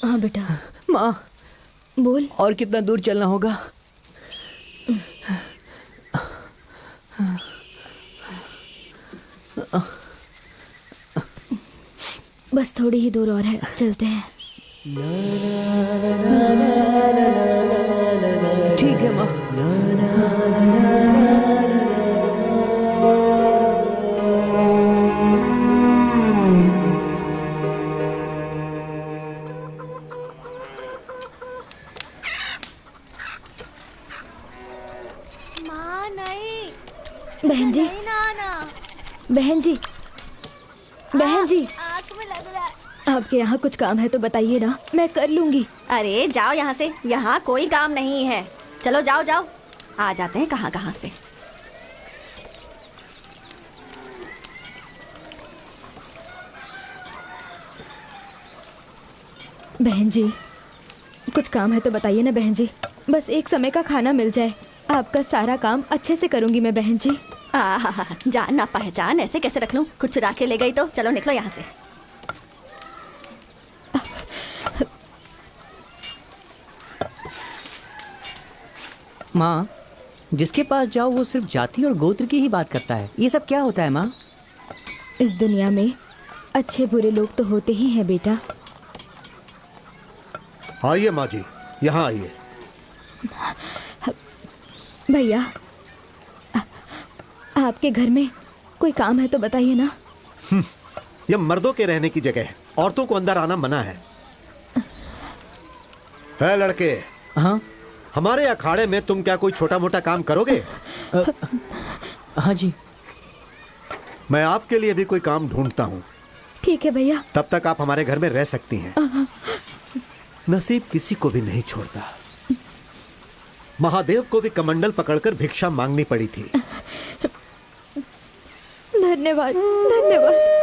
हाँ बेटा। माँ बोल। और कितना दूर चलना होगा? बस थोड़ी ही दूर और है, चलते हैं। ठीक है माँ। माँ नहीं। बहन जी, नहीं ना आना। बहन जी, बहन जी, आँख में लग रहा है। आपके यहाँ कुछ काम है तो बताइए ना, मैं कर लूंगी। अरे जाओ यहाँ से, यहाँ कोई काम नहीं है। चलो जाओ जाओ, आ जाते हैं कहाँ कहाँ से। बहन जी, कुछ काम है तो बताइए ना बहन जी, बस एक समय का खाना मिल जाए, आपका सारा काम अच्छे से करूंगी मैं बहन जी। जान ना पहचान ऐसे कैसे रख लूं? कुछ चुरा के ले गई तो चलो निकलो यहाँ से। माँ, जिसके पास जाओ वो सिर्फ जाति और गोत्र की ही बात करता है। ये सब क्या होता है माँ? इस दुनिया में अच्छे बुरे लोग तो होते ही हैं बेटा। आइए माँ जी, यहाँ आइए। भैया, आपके घर में कोई काम है तो बताइए ना। यह मर्दों के रहने की जगह है, औरतों को अंदर आना मना है। लड़के। हाँ? हमारे अखाड़े में तुम क्या कोई छोटा मोटा काम करोगे? हाँ जी। मैं आपके लिए भी कोई काम ढूंढता हूँ। ठीक है भैया। तब तक आप हमारे घर में रह सकती हैं। नसीब किसी को भी नहीं छोड़ता। महादेव को भी कमंडल पकड़कर भिक्षा मांगनी पड़ी थी। धन्यवाद, धन्यवाद।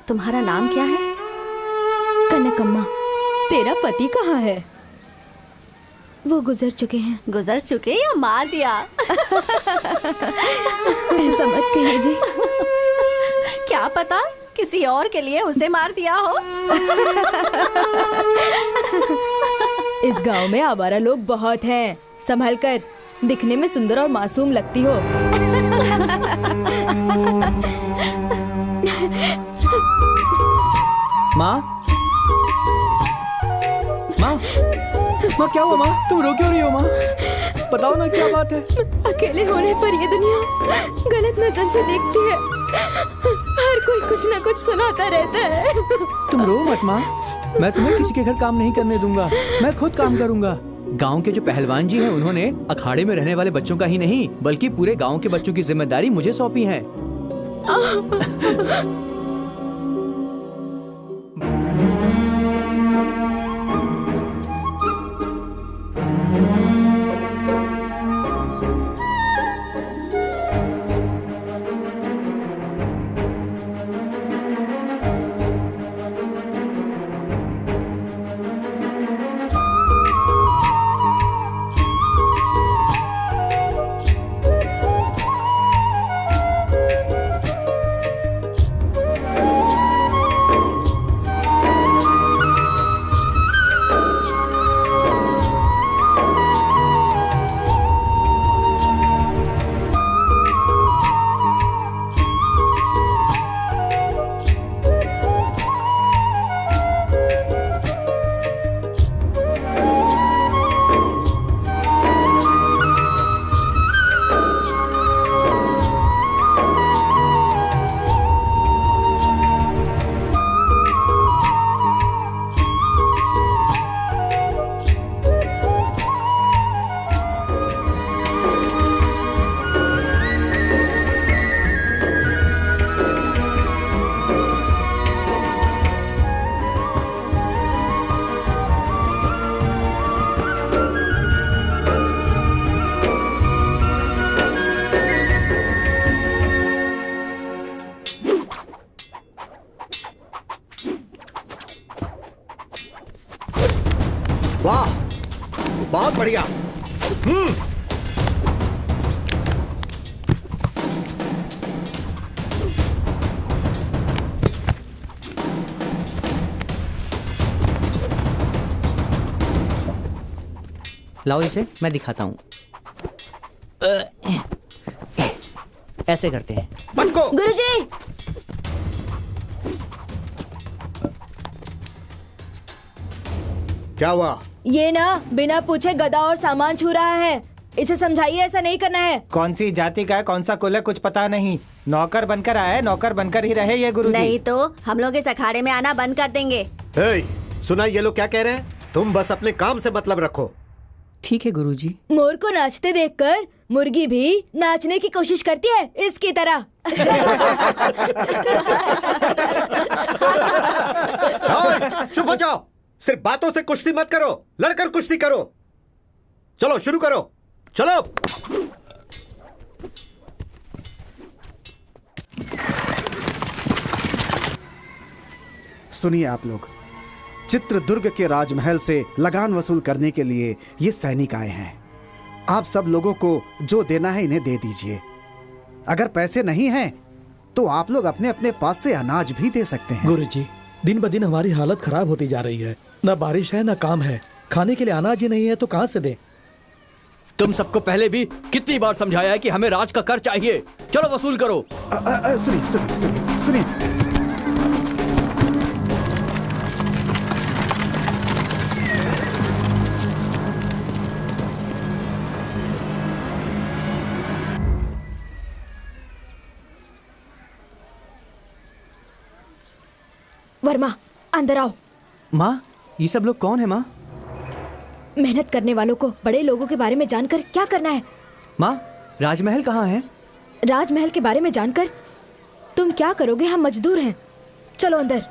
तुम्हारा नाम क्या है? कनकम्मा। तेरा पति कहाँ है? वो गुजर चुके हैं। गुजर चुके या मार दिया? ऐसा मत कहिए जी। क्या पता किसी और के लिए उसे मार दिया हो। इस गांव में आवारा लोग बहुत हैं, संभल कर, दिखने में सुंदर और मासूम लगती हो। माँ, माँ, माँ क्या हुआ माँ? तुम रो क्यों रही हो माँ? बताओ ना क्या बात है? अकेले होने पर ये दुनिया गलत नजर से देखती है। हर कोई कुछ न कुछ सुनाता रहता है। तुम रो मत माँ, मैं तुम्हें किसी के घर काम नहीं करने दूंगा, मैं खुद काम करूंगा। गांव के जो पहलवान जी हैं, उन्होंने अखाड़े में रहने वाले बच्चों का ही नहीं बल्कि पूरे गांव के बच्चों की जिम्मेदारी मुझे सौंपी है। वाह, बहुत बढ़िया। लाओ इसे, मैं दिखाता हूँ। ऐसे करते हैं। पटको। गुरुजी, क्या हुआ? ये ना बिना पूछे गधा और सामान छू रहा है। इसे समझाइए ऐसा नहीं करना है। कौन सी जाति का है, कौन सा कुल है, कुछ पता नहीं। नौकर बनकर आया है, नौकर बनकर ही रहे ये गुरुजी। नहीं तो हम लोग इस अखाड़े में आना बंद कर देंगे। ए, सुना ये लोग क्या कह रहे हैं? तुम बस अपने काम से मतलब रखो। ठीक है गुरुजी। मोर को नाचते देखकर मुर्गी भी नाचने की कोशिश करती है, इसकी तरह। चुप हो जाओ, सिर्फ बातों से कुश्ती मत करो, लड़कर कुश्ती करो। चलो शुरू करो, चलो। सुनिए आप लोग, चित्रदुर्ग के राजमहल से लगान वसूल करने के लिए ये सैनिक आए हैं। आप सब लोगों को जो देना है इन्हें दे दीजिए। अगर पैसे नहीं हैं तो आप लोग अपने अपने पास से अनाज भी दे सकते हैं। गुरुजी, दिन ब दिन हमारी हालत खराब होती जा रही है। न बारिश है न काम है, खाने के लिए अनाज ही नहीं है तो कहाँ से दें? तुम सबको पहले भी कितनी बार समझाया है कि हमें राज का कर चाहिए। चलो वसूल करो। सुनिए सुनिए सुनिए सुनिए, वर्मा, अंदर आओ। माँ, ये सब लोग कौन है माँ? मेहनत करने वालों को बड़े लोगों के बारे में जानकर क्या करना है? माँ, राजमहल कहाँ है? राजमहल के बारे में जानकर तुम क्या करोगे? हम मजदूर हैं। चलो अंदर।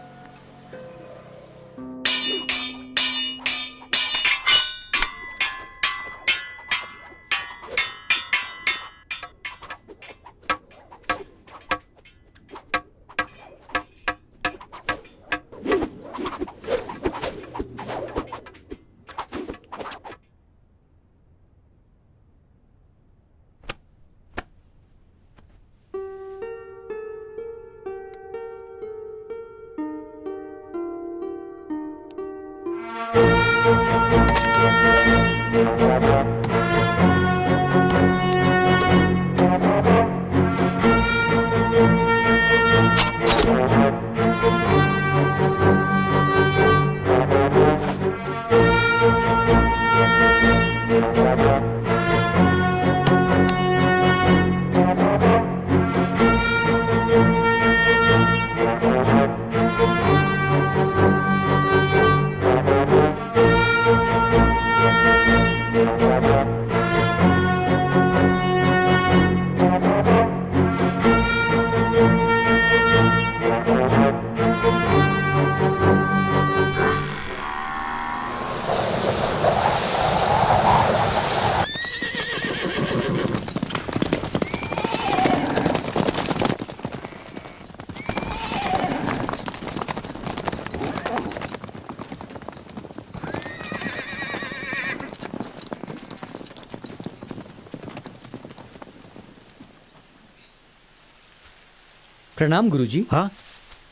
प्रणाम गुरुजी। हाँ,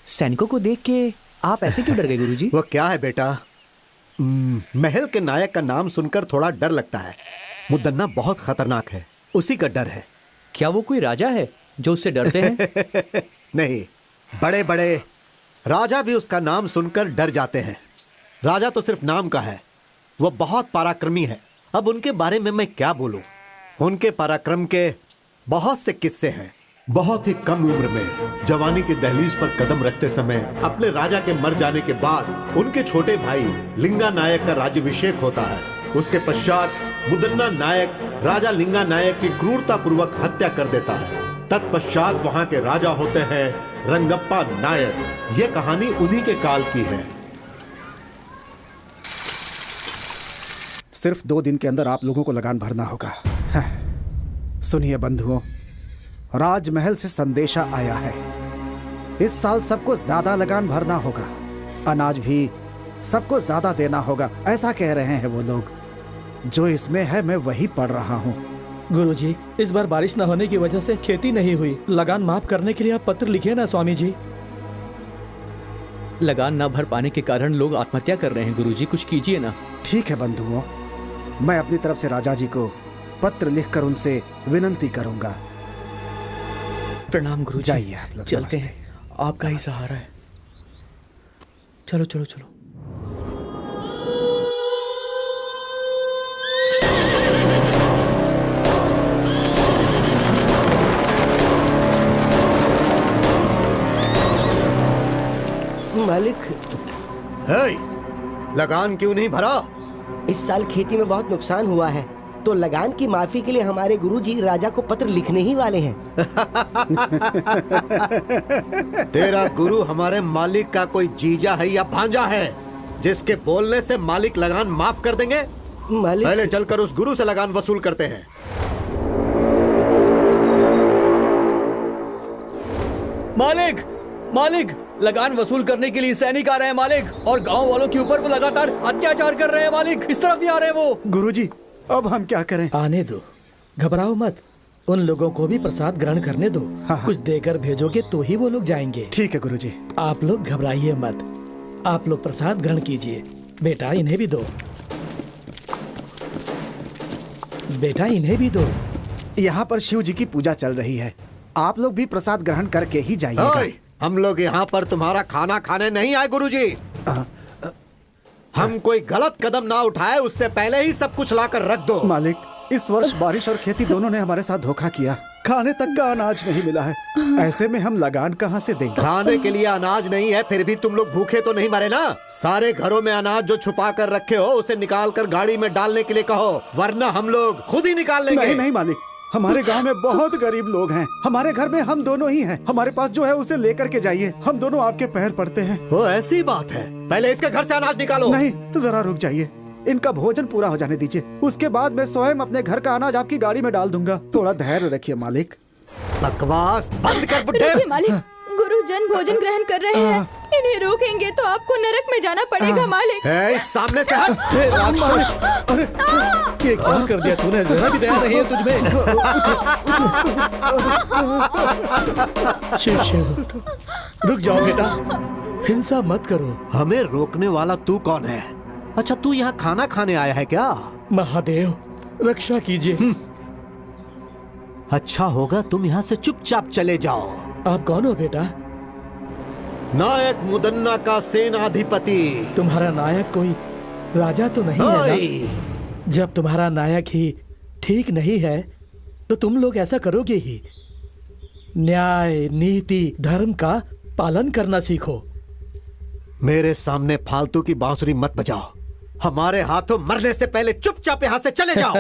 सैनिकों को देख के आप ऐसे क्यों डर गए गुरुजी? वो क्या है बेटा, महल के नायक का नाम सुनकर थोड़ा डर लगता है। मुदन्ना बहुत खतरनाक है, उसी का डर है। क्या वो कोई राजा है जो उससे डरते हैं? नहीं, बड़े बड़े राजा भी उसका नाम सुनकर डर जाते हैं। राजा तो सिर्फ नाम का है, वो बहुत पराक्रमी है। अब उनके बारे में मैं क्या बोलूं? उनके पराक्रम के बहुत से किस्से हैं। बहुत ही कम उम्र में जवानी की दहलीज पर कदम रखते समय अपने राजा के मर जाने के बाद उनके छोटे भाई लिंगा नायक का राज्याभिषेक होता है। उसके पश्चात मुदन्ना नायक राजा लिंगा नायक की क्रूरता पूर्वक हत्या कर देता है। तत्पश्चात वहां के राजा होते हैं रंगप्पा नायक। ये कहानी उन्हीं के काल की है। सिर्फ 2 दिन के अंदर आप लोगों को लगान भरना होगा। सुनिए बंधुओं, राजमहल से संदेशा आया है। इस साल सबको ज्यादा लगान भरना होगा। अनाज भी सबको ज्यादा देना होगा, ऐसा कह रहे हैं वो लोग। जो इसमें है मैं वही पढ़ रहा हूँ। गुरुजी, इस बार बारिश न होने की वजह से खेती नहीं हुई। लगान माफ करने के लिए आप पत्र लिखिए ना स्वामी जी। लगान न भर पाने के कारण लोग आत्महत्या कर रहे हैं गुरुजी, कुछ कीजिए ना। ठीक है बंधुओं, मैं अपनी तरफ से राजा जी को पत्र लिखकर उनसे विनंती करूंगा। प्रणाम गुरुजी। जाइए आप लोग। चलते नमस्ते। हैं, आपका ही सहारा है। चलो चलो चलो। मालिक, हे, लगान क्यों नहीं भरा? इस साल खेती में बहुत नुकसान हुआ है, तो लगान की माफी के लिए हमारे गुरुजी राजा को पत्र लिखने ही वाले हैं। तेरा गुरु हमारे मालिक का कोई जीजा है या भांजा है जिसके बोलने से मालिक लगान माफ कर देंगे? मालिक, पहले चलकर उस गुरु से लगान वसूल करते हैं। मालिक, मालिक, लगान वसूल करने के लिए सैनिक आ रहे हैं मालिक, और गांव वालों के ऊपर वो लगातार अत्याचार कर रहे हैं मालिक। इस तरफ ही आ रहे हैं वो। गुरुजी, अब हम क्या करें? आने दो, घबराओ मत। उन लोगों को भी प्रसाद ग्रहण करने दो। हाँ। कुछ देकर भेजोगे तो ही वो लोग जाएंगे। ठीक है गुरुजी। आप लोग घबराइए मत, आप लोग प्रसाद ग्रहण कीजिए। बेटा इन्हें भी दो, बेटा इन्हें भी दो। यहाँ पर शिव जी की पूजा चल रही है, आप लोग भी प्रसाद ग्रहण करके ही जाइएगा। ओए, हम लोग यहाँ पर तुम्हारा खाना खाने नहीं आए गुरुजी। हम कोई गलत कदम ना उठाए उससे पहले ही सब कुछ लाकर रख दो। मालिक, इस वर्ष बारिश और खेती दोनों ने हमारे साथ धोखा किया। खाने तक का अनाज नहीं मिला है, ऐसे में हम लगान कहाँ से देंगे? खाने के लिए अनाज नहीं है, फिर भी तुम लोग भूखे तो नहीं मरे ना? सारे घरों में अनाज जो छुपा कर रखे हो उसे निकाल कर गाड़ी में डालने के लिए कहो, वरना हम लोग खुद ही निकाल लेंगे। नहीं नहीं मालिक, हमारे गांव में बहुत गरीब लोग हैं। हमारे घर में हम दोनों ही हैं। हमारे पास जो है उसे लेकर के जाइए, हम दोनों आपके पैर पड़ते हैं। वो ऐसी बात है, पहले इसके घर से अनाज निकालो। नहीं, तो जरा रुक जाइए, इनका भोजन पूरा हो जाने दीजिए, उसके बाद मैं स्वयं अपने घर का अनाज आपकी गाड़ी में डाल दूंगा। थोड़ा धैर्य रखिए मालिक। बकवास बंद कर बुड्ढे। रुकिए मालिक, गुरुजन भोजन ग्रहण कर रहे हैं, इन्हें रोकेंगे तो आपको नरक में जाना पड़ेगा मालिक। ए, सामने से हट। हे राक्षस, अरे ये क्या कर दिया तूने? जरा भी दया नहीं है तुझमें। शिव शिव, रुक जाओ बेटा, हिंसा मत करो। हमें रोकने वाला तू कौन है? अच्छा, तू यहाँ खाना खाने आया है क्या? महादेव, रक्षा कीजिए। अच्छा होगा तुम यहाँ से चुपचाप चले जाओ। आप कौन हो बेटा? नायक मुदन्ना का सेनाधिपति। तुम्हारा नायक कोई राजा तो नहीं है ओए, ना? जब तुम्हारा नायक ही ठीक नहीं है तो तुम लोग ऐसा करोगे ही। न्याय, नीति, धर्म का पालन करना सीखो। मेरे सामने फालतू की बांसुरी मत बजाओ। हमारे हाथों मरने से पहले चुपचाप यहाँ से चले जाओ।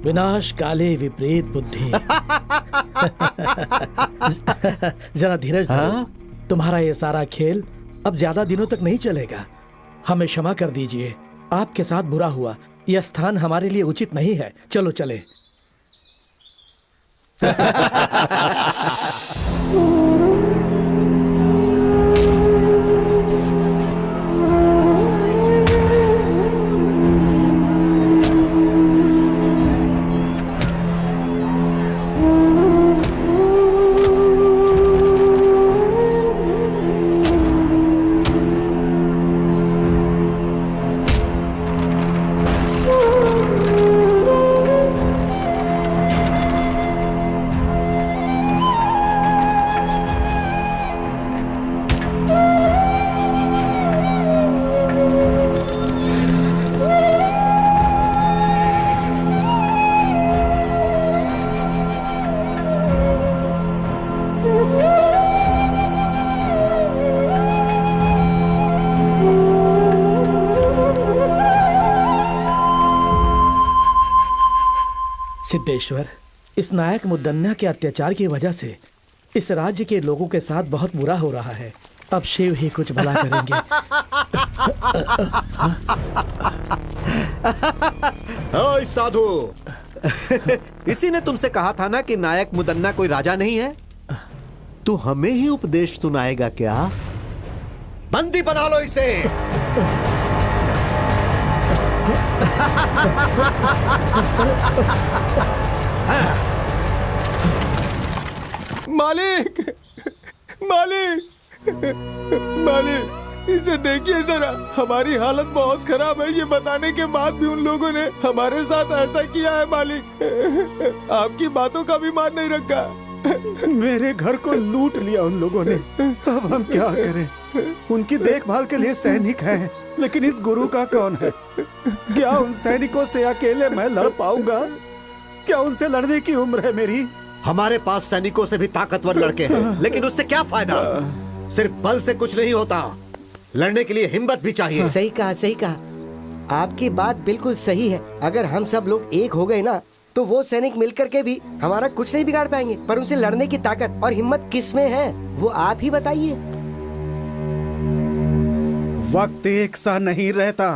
विनाश काले विपरीत बुद्धि। जरा धीरज धरो। तुम्हारा ये सारा खेल अब ज्यादा दिनों तक नहीं चलेगा। हमें क्षमा कर दीजिए, आपके साथ बुरा हुआ। यह स्थान हमारे लिए उचित नहीं है, चलो चले। सिद्धेश्वर, इस नायक मुदन्ना के अत्याचार की वजह से इस राज्य के लोगों के साथ बहुत बुरा हो रहा है। अब शिव ही कुछ भला करेंगे। ओए साधु, इसी ने तुमसे कहा था ना कि नायक मुदन्ना कोई राजा नहीं है? तू हमें ही उपदेश सुनाएगा क्या? बंदी बना लो इसे। मालिक, मालिक, मालिक, इसे देखिए जरा, हमारी हालत बहुत खराब है। ये बताने के बाद भी उन लोगों ने हमारे साथ ऐसा किया है मालिक। आपकी बातों का भी मान नहीं रखा। मेरे घर को लूट लिया उन लोगों ने। अब हम क्या करें? उनकी देखभाल के लिए सैनिक हैं, लेकिन इस गुरु का कौन है? क्या उन सैनिकों से अकेले मैं लड़ पाऊंगा? क्या उनसे लड़ने की उम्र है मेरी? हमारे पास सैनिकों से भी ताकतवर लड़के हैं, लेकिन उससे क्या फायदा? सिर्फ बल से कुछ नहीं होता, लड़ने के लिए हिम्मत भी चाहिए। सही कहा, सही कहा। आपकी बात बिल्कुल सही है। अगर हम सब लोग एक हो गए ना, तो वो सैनिक मिलकर के भी हमारा कुछ नहीं बिगाड़ पाएंगे। पर उनसे लड़ने की ताकत और हिम्मत किस में है, वो आप ही बताइए। वक्त एक सा नहीं रहता।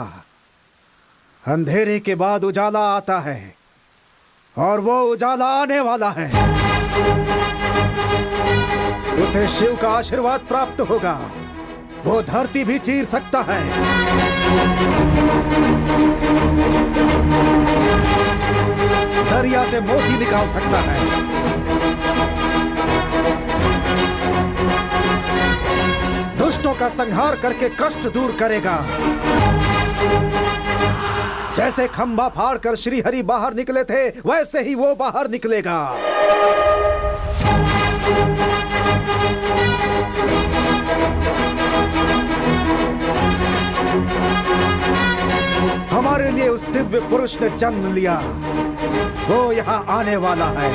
अंधेरे के बाद उजाला आता है, और वो उजाला आने वाला है। उसे शिव का आशीर्वाद प्राप्त होगा। वो धरती भी चीर सकता है। दरिया से मोती निकाल सकता है। दुष्टों का संहार करके कष्ट दूर करेगा। जैसे खंभा फाड़कर श्री हरि बाहर निकले थे, वैसे ही वो बाहर निकलेगा। हमारे लिए उस दिव्य पुरुष ने जन्म लिया। वो यहाँ आने वाला है।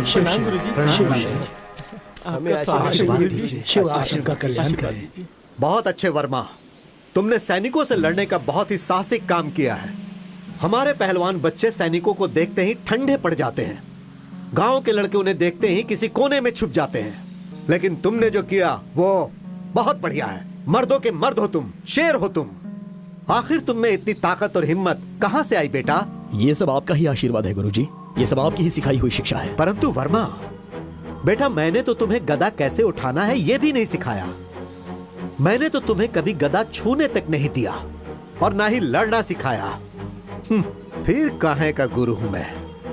प्रणाम गुरुजी। शिव हमें आशीर्वाद दीजिए। शिव आप सबका कल्याण करे। बहुत अच्छे वर्मा, तुमने सैनिकों से लड़ने का बहुत ही साहसिक काम किया है। हमारे पहलवान बच्चे सैनिकों को देखते ही ठंडे पड़ जाते हैं। गांव के लड़के उन्हें देखते ही किसी कोने में छुप जाते हैं। लेकिन तुमने जो किया वो बहुत बढ़िया है। मर्दों के मर्द हो तुम, शेर हो तुम। आखिर तुम में इतनी ताकत और हिम्मत कहां से आई बेटा? ये सब आपका ही आशीर्वाद है गुरुजी। ये सब आपकी ही सिखाई हुई शिक्षा है। परंतु वर्मा बेटा, मैंने तो तुम्हें गदा कैसे उठाना है ये भी नहीं सिखाया। मैंने तो तुम्हें कभी गदा छूने तक नहीं दिया और ना ही लड़ना सिखाया। फिर काहे का गुरु हूं मैं?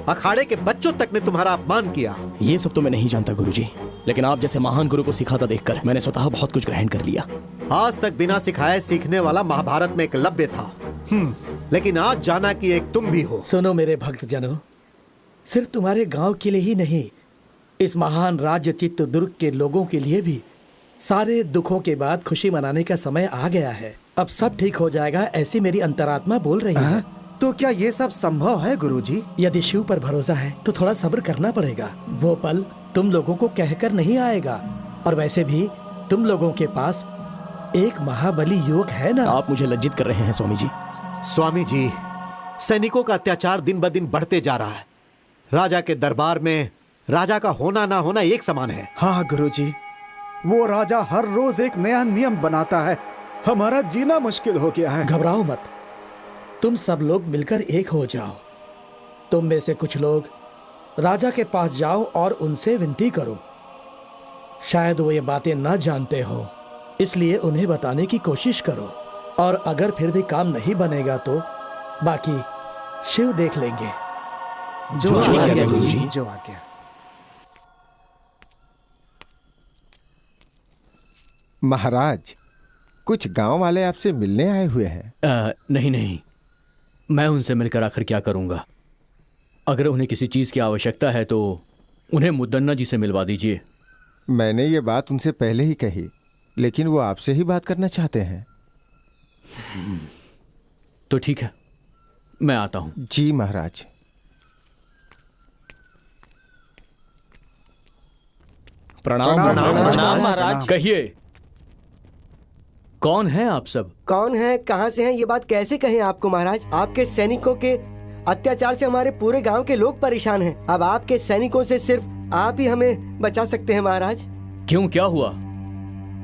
अखाड़े के बच्चों तक ने तुम्हारा अपमान किया। ये सब तो मैं नहीं जानता गुरुजी, लेकिन आप जैसे महान गुरु को सिखाता देखकर मैंने स्वतः बहुत कुछ ग्रहण कर लिया। आज तक बिना सिखाए सीखने वाला महाभारत में एकलव्य था, लेकिन आज जाना कि एक तुम भी हो। सुनो मेरे भक्त जनों, सिर्फ तुम्हारे गांव के लिए ही नहीं, इस महान राज्य चित्रदुर्ग के लोगों के लिए भी सारे दुखों के बाद खुशी मनाने का समय आ गया है। अब सब ठीक हो जाएगा, ऐसी मेरी अंतरात्मा बोल रही है। तो क्या ये सब संभव है गुरुजी? यदि शिव पर भरोसा है तो थोड़ा सब्र करना पड़ेगा। वो पल तुम लोगों को कहकर नहीं आएगा। और वैसे भी तुम लोगों के पास एक महाबली युवक है ना। आप मुझे लज्जित कर रहे हैं स्वामी जी। स्वामी जी, सैनिकों का अत्याचार दिन ब दिन बढ़ते जा रहा है। राजा के दरबार में राजा का होना ना होना एक समान है। हाँ गुरुजी, वो राजा हर रोज एक नया नियम बनाता है। हमारा जीना मुश्किल हो गया है। घबराओ मत, तुम सब लोग मिलकर एक हो जाओ। तुम में से कुछ लोग राजा के पास जाओ और उनसे विनती करो। शायद वो ये बातें ना जानते हो, इसलिए उन्हें बताने की कोशिश करो। और अगर फिर भी काम नहीं बनेगा तो बाकी शिव देख लेंगे। जो आज्ञा गुरुजी, जो आज्ञा। महाराज, कुछ गांव वाले आपसे मिलने आए हुए हैं। नहीं नहीं, मैं उनसे मिलकर आखिर क्या करूंगा। अगर उन्हें किसी चीज की आवश्यकता है तो उन्हें मुद्दन्ना जी से मिलवा दीजिए। मैंने ये बात उनसे पहले ही कही, लेकिन वो आपसे ही बात करना चाहते हैं। तो ठीक है, मैं आता हूं। जी महाराज। प्रणाम महाराज। कहिए, कौन है आप सब? कौन है, कहाँ से हैं, ये बात कैसे कहें आपको महाराज। आपके सैनिकों के अत्याचार से हमारे पूरे गांव के लोग परेशान हैं। अब आपके सैनिकों से सिर्फ आप ही हमें बचा सकते हैं महाराज। क्यों, क्या हुआ?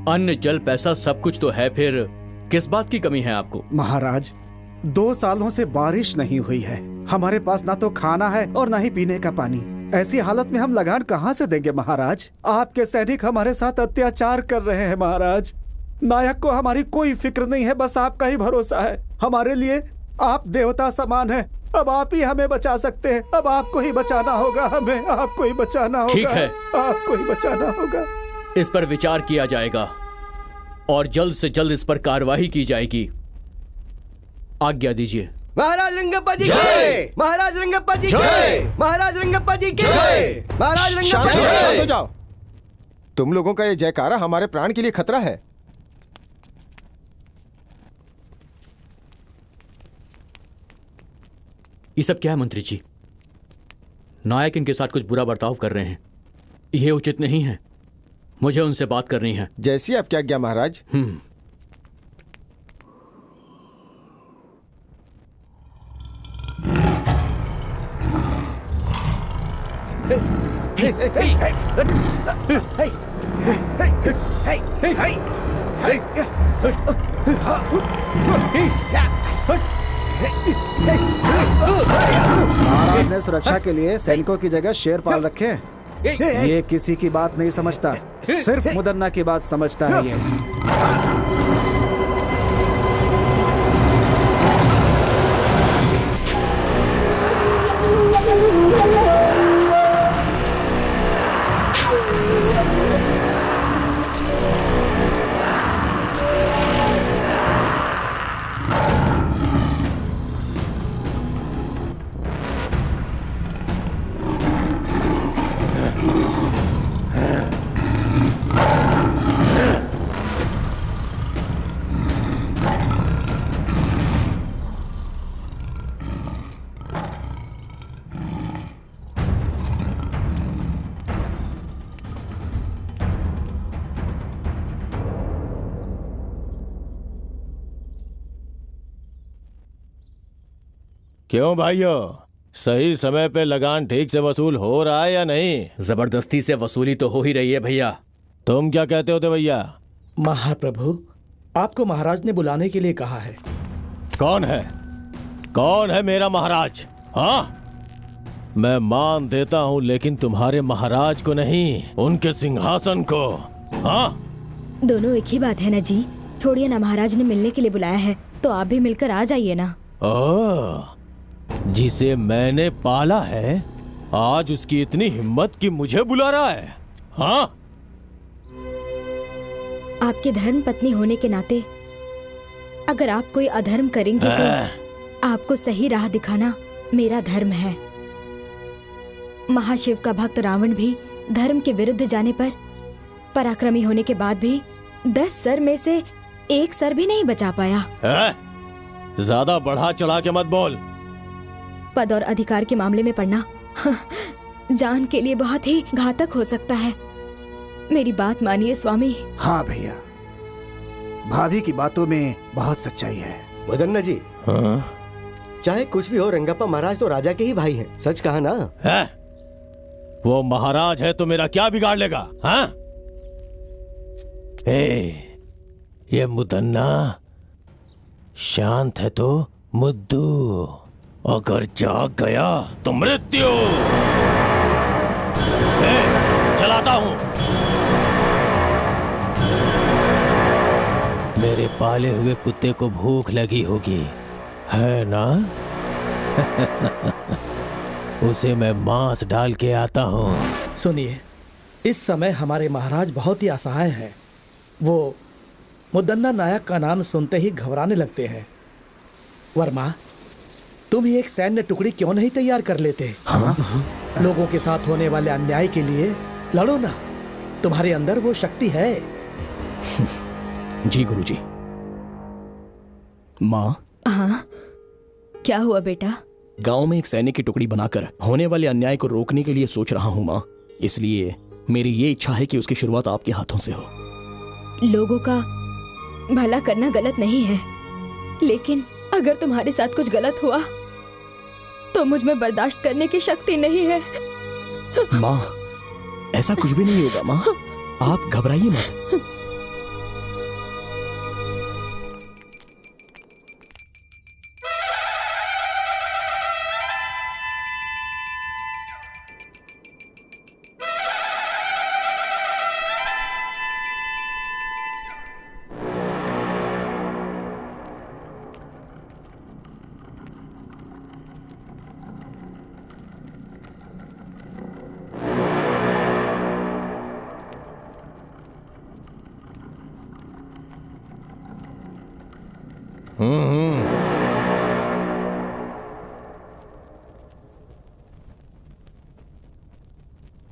अन्न जल पैसा सब कुछ तो है, फिर किस बात की कमी है आपको? महाराज, 2 सालों से बारिश नहीं हुई है। हमारे पास ना तो खाना है और ना ही पीने का पानी। ऐसी हालत में हम लगान कहाँ से देंगे महाराज? आपके सैनिक हमारे साथ अत्याचार कर रहे हैं महाराज। नायक को हमारी कोई फिक्र नहीं है, बस आपका ही भरोसा है। हमारे लिए आप देवता समान हैं। अब आप ही हमें बचा सकते हैं। अब आपको ही बचाना होगा, हमें आपको ही बचाना होगा। ठीक है, आपको ही बचाना होगा। इस पर विचार किया जाएगा और जल्द से जल्द इस पर कार्रवाई की जाएगी। आज्ञा दीजिए। महाराज रंगप्पा जी की, महाराज रंगप्पा जी की, महाराज रंगप्पा जी की, महाराज रंगप्पा जी की। जाओ, तुम लोगों का ये जयकारा हमारे प्राण के लिए खतरा है। ये सब क्या है मंत्री जी? नायक इनके साथ कुछ बुरा बर्ताव कर रहे हैं, यह उचित नहीं है। मुझे उनसे बात करनी है। जैसी आपकी आज्ञा महाराज। महाराज ने सुरक्षा के लिए सैनिकों की जगह शेर पाल रखे हैं। ये किसी की बात नहीं समझता, सिर्फ मुदन्ना की बात समझता है ये। क्यों भाइयों, सही समय पे लगान ठीक से वसूल हो रहा है या नहीं? जबरदस्ती से वसूली तो हो ही रही है भैया। तुम क्या कहते हो भैया? महाप्रभु, आपको महाराज ने बुलाने के लिए कहा है। कौन है? कौन है मेरा महाराज? हाँ, मैं मान देता हूँ, लेकिन तुम्हारे महाराज को नहीं, उनके सिंहासन को। हाँ, दोनों एक ही बात है ना जी। छोड़िए ना, महाराज ने मिलने के लिए बुलाया है तो आप भी मिलकर आ जाइए ना। ओह, जिसे मैंने पाला है आज उसकी इतनी हिम्मत कि मुझे बुला रहा है? हाँ, आपके धर्म पत्नी होने के नाते अगर आप कोई अधर्म करेंगे तो आपको सही राह दिखाना मेरा धर्म है। महाशिव का भक्त रावण भी धर्म के विरुद्ध जाने पर पराक्रमी होने के बाद भी 10 सर में से 1 सर भी नहीं बचा पाया। ज्यादा बढ़ा चढ़ा के मत बोल। पद और अधिकार के मामले में पड़ना जान के लिए बहुत ही घातक हो सकता है। मेरी बात मानिए स्वामी। हाँ भैया, भाभी की बातों में बहुत सच्चाई है। मदन्ना जी, हाँ? चाहे कुछ भी हो, रंगप्पा महाराज तो राजा के ही भाई हैं। सच कहा ना? है? वो महाराज है तो मेरा क्या बिगाड़ लेगा? हाँ? ये मुदन्ना शांत है तो मुद्दू, अगर जाग गया तो मृत्यु। चलाता हूं। मेरे पाले हुए कुत्ते को भूख लगी होगी, है ना? उसे मैं मांस डाल के आता हूँ। सुनिए, इस समय हमारे महाराज बहुत ही असहाय हैं। वो मुदन्ना नायक का नाम सुनते ही घबराने लगते हैं। वर्मा, तुम ही एक सैन्य टुकड़ी क्यों नहीं तैयार कर लेते? हाँ? लोगों के साथ होने वाले अन्याय के लिए लड़ो ना। तुम्हारे अंदर वो शक्ति है। जी गुरुजी। माँ, हाँ, क्या हुआ बेटा? गांव में एक सैनिक की टुकड़ी बनाकर होने वाले अन्याय को रोकने के लिए सोच रहा हूँ माँ। इसलिए मेरी ये इच्छा है कि उसकी शुरुआत आपके हाथों से हो। लोगों का भला करना गलत नहीं है, लेकिन अगर तुम्हारे साथ कुछ गलत हुआ तो मुझ में बर्दाश्त करने की शक्ति नहीं है। माँ, ऐसा कुछ भी नहीं होगा माँ, आप घबराइए मत।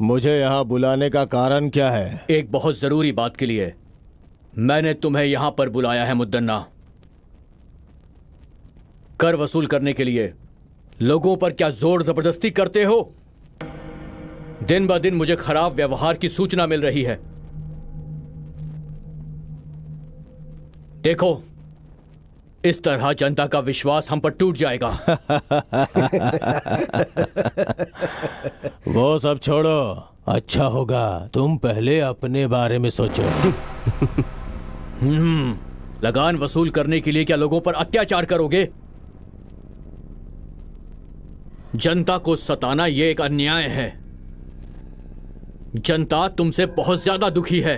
मुझे यहाँ बुलाने का कारण क्या है? एक बहुत जरूरी बात के लिए मैंने तुम्हें यहां पर बुलाया है मुद्दन्ना। कर वसूल करने के लिए लोगों पर क्या जोर जबरदस्ती करते हो? दिन ब दिन मुझे खराब व्यवहार की सूचना मिल रही है। देखो, इस तरह जनता का विश्वास हम पर टूट जाएगा। वो सब छोड़ो, अच्छा होगा तुम पहले अपने बारे में सोचो। लगान वसूल करने के लिए क्या लोगों पर अत्याचार करोगे? जनता को सताना यह एक अन्याय है। जनता तुमसे बहुत ज्यादा दुखी है।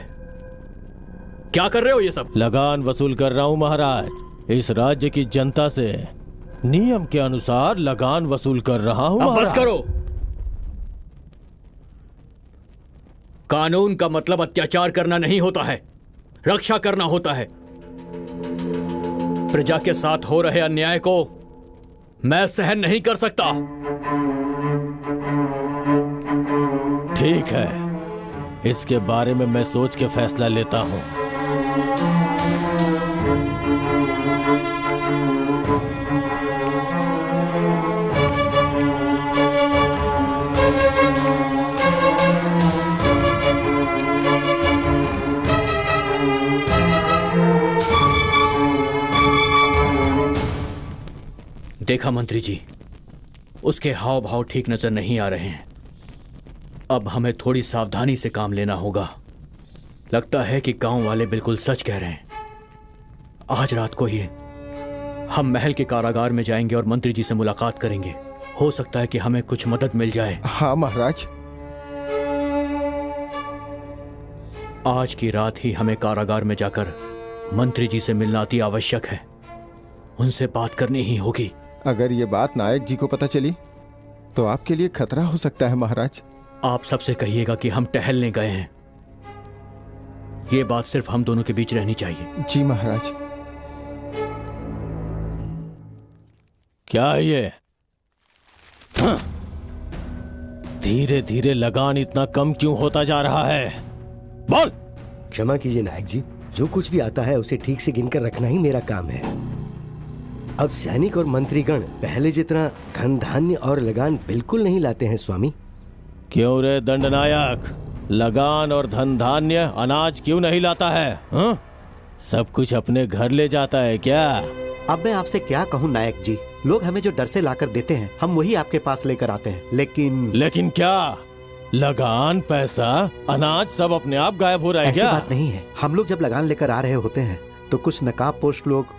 क्या कर रहे हो ये सब? लगान वसूल कर रहा हूं महाराज। इस राज्य की जनता से नियम के अनुसार लगान वसूल कर रहा हूं। अब बस करो। कानून का मतलब अत्याचार करना नहीं होता है, रक्षा करना होता है। प्रजा के साथ हो रहे अन्याय को मैं सहन नहीं कर सकता। ठीक है, इसके बारे में मैं सोच के फैसला लेता हूं। देखा मंत्री जी, उसके हाव भाव ठीक नजर नहीं आ रहे हैं। अब हमें थोड़ी सावधानी से काम लेना होगा। लगता है कि गांव वाले बिल्कुल सच कह रहे हैं। आज रात को ही हम महल के कारागार में जाएंगे और मंत्री जी से मुलाकात करेंगे। हो सकता है कि हमें कुछ मदद मिल जाए। हाँ महाराज। आज की रात ही हमें कारागार में जाकर मंत्री जी से मिलना अति आवश्यक है। उनसे बात करनी ही होगी। अगर ये बात नायक जी को पता चली तो आपके लिए खतरा हो सकता है महाराज। आप सबसे कहिएगा कि हम टहलने गए हैं। ये बात सिर्फ हम दोनों के बीच रहनी चाहिए। जी महाराज। क्या है ये? धीरे धीरे लगान इतना कम क्यों होता जा रहा है? बोल। क्षमा कीजिए नायक जी, जो कुछ भी आता है उसे ठीक से गिनकर रखना ही मेरा काम है। अब सैनिक और मंत्रीगण पहले जितना धन धान्य और लगान बिल्कुल नहीं लाते हैं स्वामी। क्यों रे दंडनायक, लगान और धन धान्य अनाज क्यों नहीं लाता है? हा? सब कुछ अपने घर ले जाता है क्या? अब मैं आपसे क्या कहूँ नायक जी, लोग हमें जो डर से लाकर देते हैं हम वही आपके पास लेकर आते हैं। लेकिन क्या लगान, पैसा, अनाज सब अपने आप गायब हो रहा है क्या? ऐसी बात नहीं है। हम लोग जब लगान लेकर आ रहे होते हैं तो कुछ नकाबपोश लोग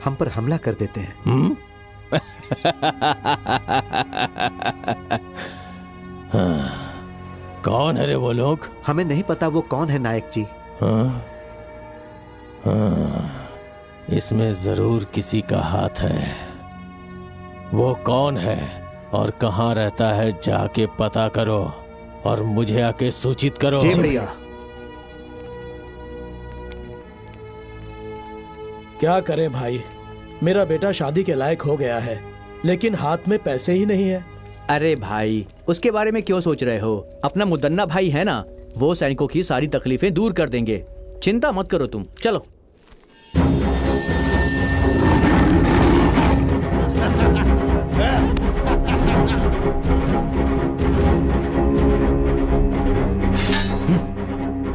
हम पर हमला कर देते हैं। कौन है रे वो लोग? हमें नहीं पता वो कौन है नायक जी। इसमें जरूर किसी का हाथ है। वो कौन है और कहाँ रहता है जाके पता करो और मुझे आके सूचित करो। जी भैया। क्या करें भाई, मेरा बेटा शादी के लायक हो गया है लेकिन हाथ में पैसे ही नहीं है। अरे भाई, उसके बारे में क्यों सोच रहे हो? अपना मुदन्ना भाई है ना, वो सैनिकों की सारी तकलीफें दूर कर देंगे। चिंता मत करो तुम, चलो।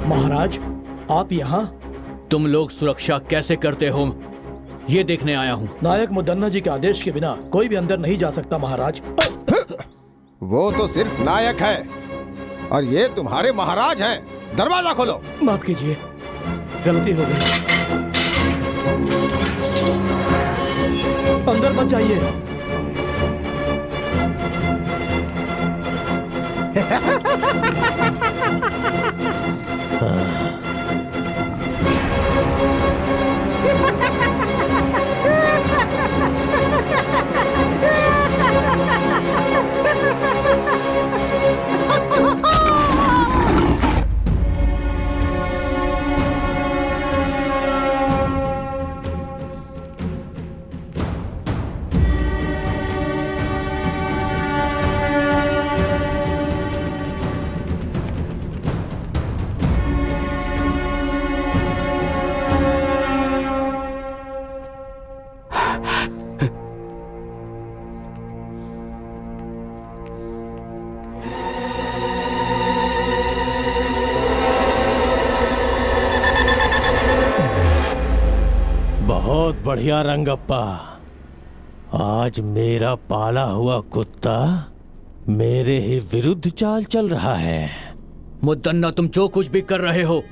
महाराज, आप यहाँ? तुम लोग सुरक्षा कैसे करते हो ये देखने आया हूँ। नायक मुदन्ना जी के आदेश के बिना कोई भी अंदर नहीं जा सकता महाराज। वो तो सिर्फ नायक है और ये तुम्हारे महाराज हैं। दरवाजा खोलो। माफ कीजिए, गलती हो गई। अंदर मत जाइए। बहुत बढ़िया रंगप्पा, आज मेरा पाला हुआ कुत्ता मेरे ही विरुद्ध चाल चल रहा है। मुदन्ना, तुम जो कुछ भी कर रहे हो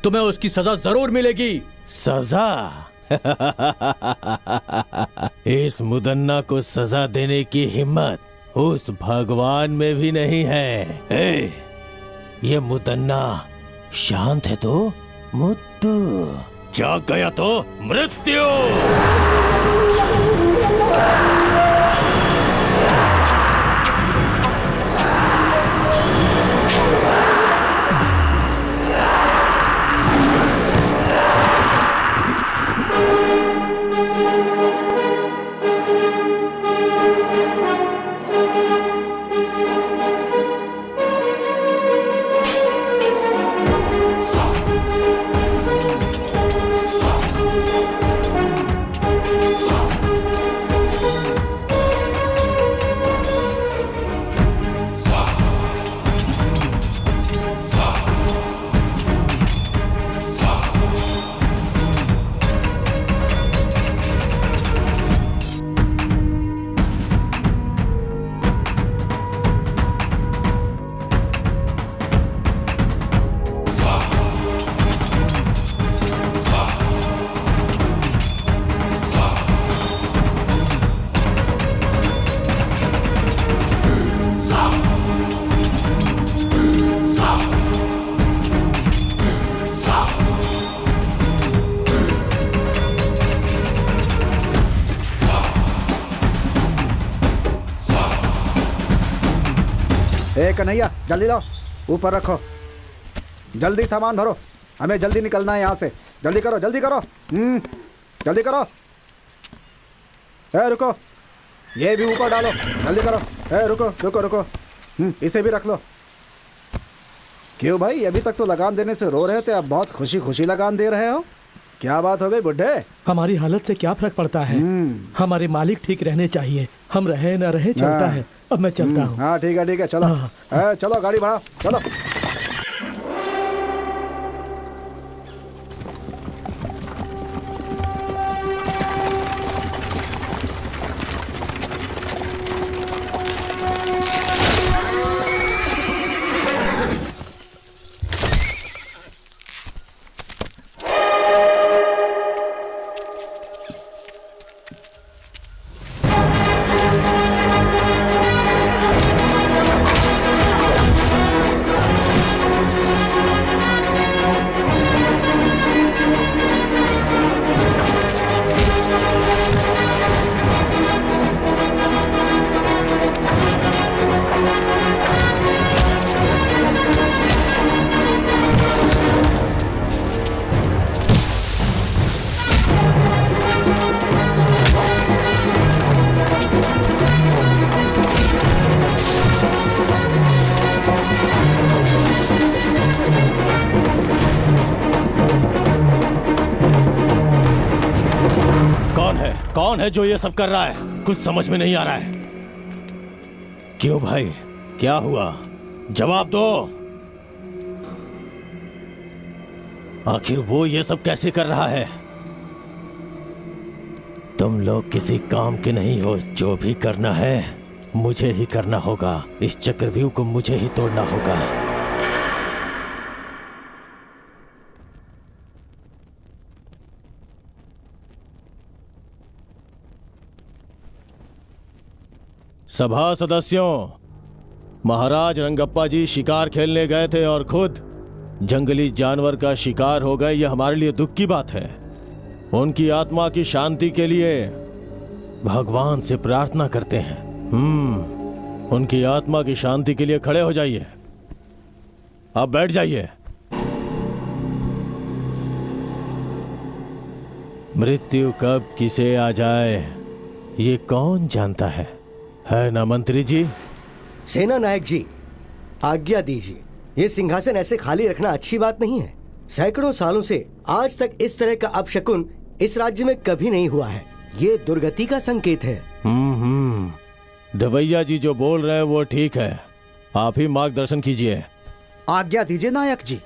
तुम्हें उसकी सजा जरूर मिलेगी। सजा? इस मुदन्ना को सजा देने की हिम्मत उस भगवान में भी नहीं है। ये मुदन्ना शांत है तो मुद्दू, जाग गया तो मृत्यु। ए कन्हैया जल्दी लाओ, ऊपर रखो, जल्दी सामान भरो, हमें जल्दी निकलना है यहाँ से। जल्दी करो जल्दी करो, जल्दी करो। ए रुको, ये भी ऊपर डालो, जल्दी करो। ए रुको रुको रुको, इसे भी रख लो। क्यों भाई, अभी तक तो लगान देने से रो रहे थे, अब बहुत खुशी खुशी लगान दे रहे हो? क्या बात हो गई बुड्ढे? हमारी हालत से क्या फर्क पड़ता है, हमारे मालिक ठीक रहने चाहिए, हम रहे न रहे चलता है। अब मैं चलता हूँ। हाँ ठीक है चलो। चलो गाड़ी बढ़ाओ, चलो। कौन है जो ये सब कर रहा है? कुछ समझ में नहीं आ रहा है। क्यों भाई, क्या हुआ? जवाब दो। आखिर वो ये सब कैसे कर रहा है? तुम लोग किसी काम के नहीं हो, जो भी करना है मुझे ही करना होगा। इस चक्रव्यूह को मुझे ही तोड़ना होगा। सभा सदस्यों, महाराज रंगप्पा जी शिकार खेलने गए थे और खुद जंगली जानवर का शिकार हो गए। यह हमारे लिए दुख की बात है। उनकी आत्मा की शांति के लिए भगवान से प्रार्थना करते हैं। उनकी आत्मा की शांति के लिए खड़े हो जाइए। अब बैठ जाइए। मृत्यु कब किसे आ जाए ये कौन जानता है ना मंत्री जी? सेना नायक जी, आज्ञा दीजिए। ये सिंहासन ऐसे खाली रखना अच्छी बात नहीं है। सैकड़ों सालों से आज तक इस तरह का अपशकुन इस राज्य में कभी नहीं हुआ है। ये दुर्गति का संकेत है। दवैया जी जो बोल रहे हैं वो ठीक है। आप ही मार्गदर्शन कीजिए। आज्ञा दीजिए नायक जी,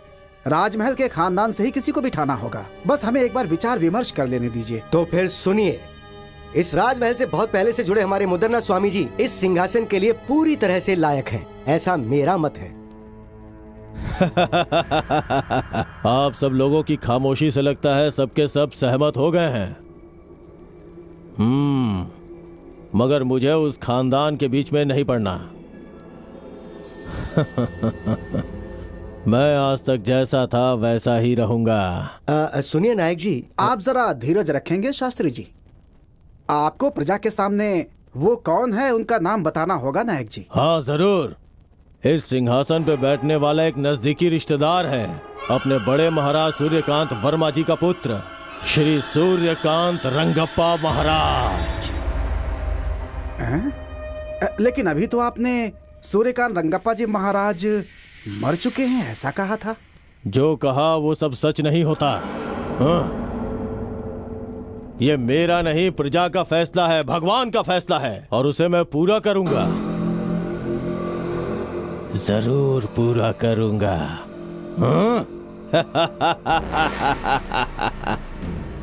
राजमहल के खानदान से ही किसी को बिठाना होगा। बस हमें एक बार विचार विमर्श कर लेने दीजिए। तो फिर सुनिए, इस राजमहल से बहुत पहले से जुड़े हमारे मुदन्ना स्वामी जी इस सिंहासन के लिए पूरी तरह से लायक हैं, ऐसा मेरा मत है। आप सब लोगों की खामोशी से लगता है सबके सब सहमत हो गए हैं। मगर मुझे उस खानदान के बीच में नहीं पड़ना। मैं आज तक जैसा था वैसा ही रहूंगा। सुनिए नायक जी, आप जरा धीरज रखेंगे शास्त्री जी? आपको प्रजा के सामने वो कौन है उनका नाम बताना होगा नायक जी। हाँ जरूर। इस सिंहासन पे बैठने वाला एक नजदीकी रिश्तेदार है, अपने बड़े महाराज सूर्यकांत वर्मा जी का पुत्र, श्री सूर्यकांत रंगप्पा महाराज। लेकिन अभी तो आपने सूर्यकांत रंगप्पा जी महाराज मर चुके हैं ऐसा कहा था। जो कहा वो सब सच नहीं होता। हाँ? ये मेरा नहीं, प्रजा का फैसला है, भगवान का फैसला है, और उसे मैं पूरा करूंगा, जरूर पूरा करूंगा। हाँ?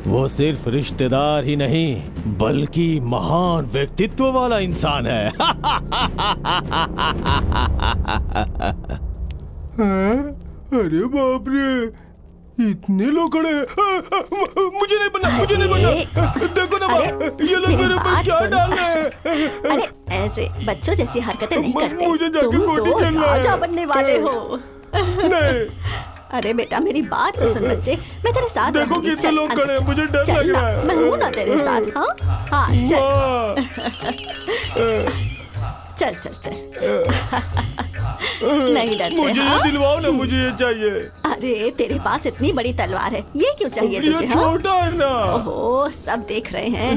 वो सिर्फ रिश्तेदार ही नहीं बल्कि महान व्यक्तित्व वाला इंसान है। अरे बाप रे, इतने लोग खड़े हैं। मुझे नहीं बनना, मुझे नहीं बनना। देखो ना ये लोग मेरे ऊपर क्या डाल रहे हैं। अरे ऐसे बच्चों जैसी हरकतें नहीं करते। मुझे जाके तुम कोठी तो चलना है। राजा बनने वाले हो। नहीं। अरे बेटा मेरी बात तो सुन बच्चे, मैं तेरे साथ देखो रहूंगी। कितने लोग खड़े हैं, मुझे डर लग रहा है। मैं हूँ ना तेरे साथ। हाँ हाँ चल चल चल चल। नहीं डरते? मुझे हाँ? ये दिलवाओ ना, मुझे ये चाहिए। अरे तेरे पास इतनी बड़ी तलवार है, ये क्यों चाहिए तुझे? ये हाँ? छोटा है ना। ओहो, सब देख रहे हैं।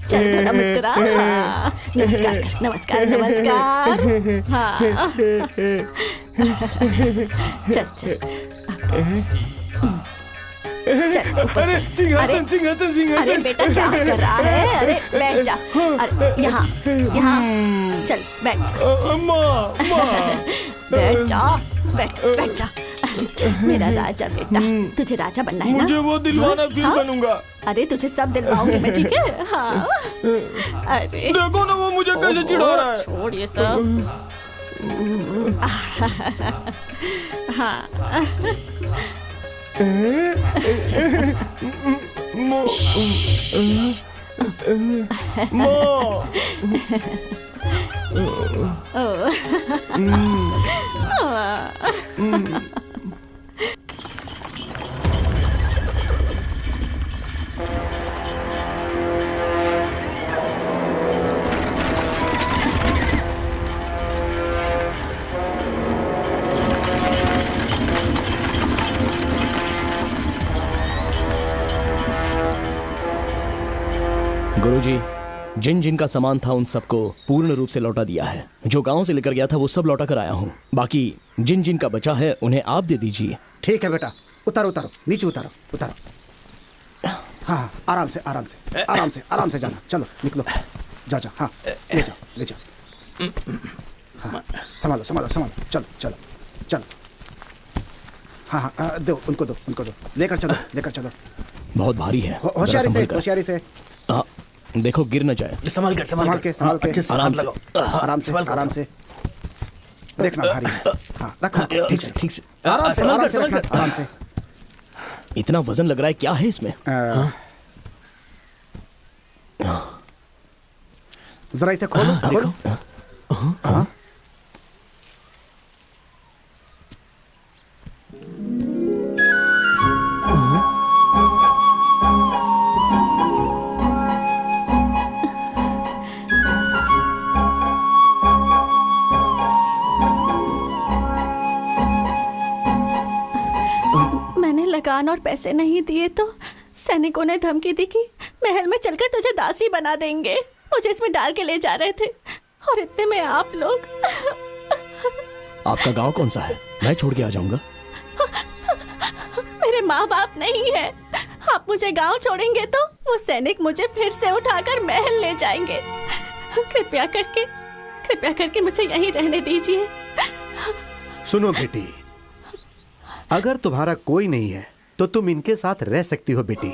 चल थोड़ा मुस्कुरा। हाँ, नमस्कार नमस्कार नमस्कार। हाँ चल चल चल ऊपर अरे चल। सिंहासन सिंहासन सिंहासन। अरे बेटा क्या कर रहा है? अरे बैठ जा। अरे यहाँ यहाँ चल बैठ जा। बैठ जा, बैठ जा। मेरा राजा बेटा, तुझे राजा बनना है ना? मुझे वो दिलवाना, फिर बनूंगा। अरे तुझे सब दिलवाऊंगी मैं, ठीक है? हाँ। अरे देखो ना वो मुझे कैसे चिढ़ा रहा है। छोड़ ये सब। हाँ गुरुजी, जिन जिन का सामान था उन सबको पूर्ण रूप से लौटा दिया है। जो गांव से लेकर गया था वो सब लौटा कर आया हूँ। बाकी जिन जिन का बचा है उन्हें आप दे दीजिए। ठीक है बेटा, उतारो उतारो, नीचे उतारो उतारो। हाँ आराम से आराम से आराम से आराम से जाना। चलो निकलो, जाओ जाओ। हाँ ले जाओ ले जाओ। हाँ संभालो संभालो संभालो। चलो चलो चलो। हाँ हाँ दो उनको दो उनको दो। लेकर चलो लेकर चलो। बहुत भारी है। होशियारी से होशियारी से। देखो गिर न जाए। संभाल के संभाल के आराम से आराम से आराम से। देखना भारी है। हाँ रखो ठीक से ठीक से आराम से आराम से रखना, आराम से। इतना वजन लग रहा है, क्या है इसमें? जरा इसे खोलो खोलो। हाँ लगान और पैसे नहीं दिए तो सैनिकों ने धमकी दी कि महल में चलकर तुझे दासी बना देंगे। मुझे इसमें डाल के ले जा रहे थे और इतने में आप लोग। आपका गांव कौन सा है? मैं छोड़ के आ जाऊंगा। मेरे माँ बाप नहीं है। आप मुझे गांव छोड़ेंगे तो वो सैनिक मुझे फिर से उठाकर महल ले जाएंगे। कृपया करके मुझे यहीं रहने दीजिए। सुनो बेटी, अगर तुम्हारा कोई नहीं है तो तुम इनके साथ रह सकती हो बेटी।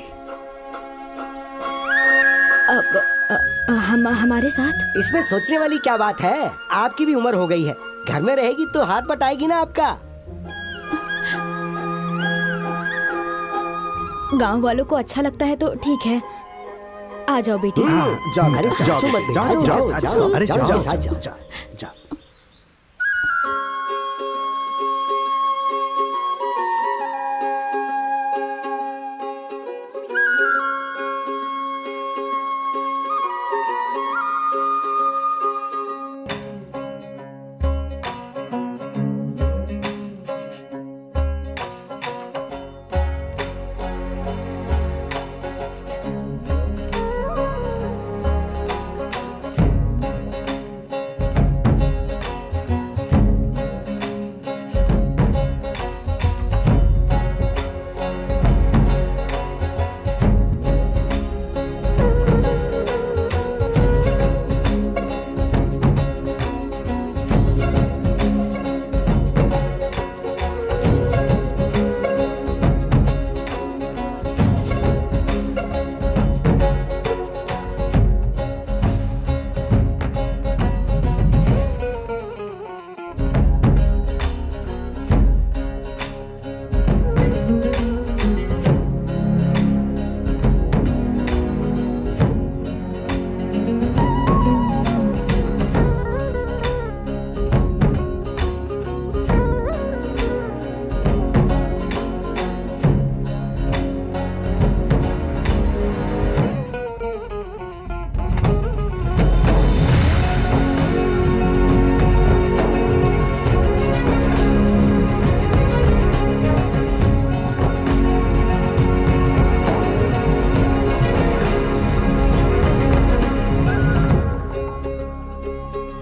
हमारे साथ? इसमें सोचने वाली क्या बात है? आपकी भी उम्र हो गई है, घर में रहेगी तो हाथ बटाएगी ना आपका। गांव वालों को अच्छा लगता है तो ठीक है, आ जाओ बेटी। जाओ अरे जाओ जाओ अरे जाओ जाओ जाओ।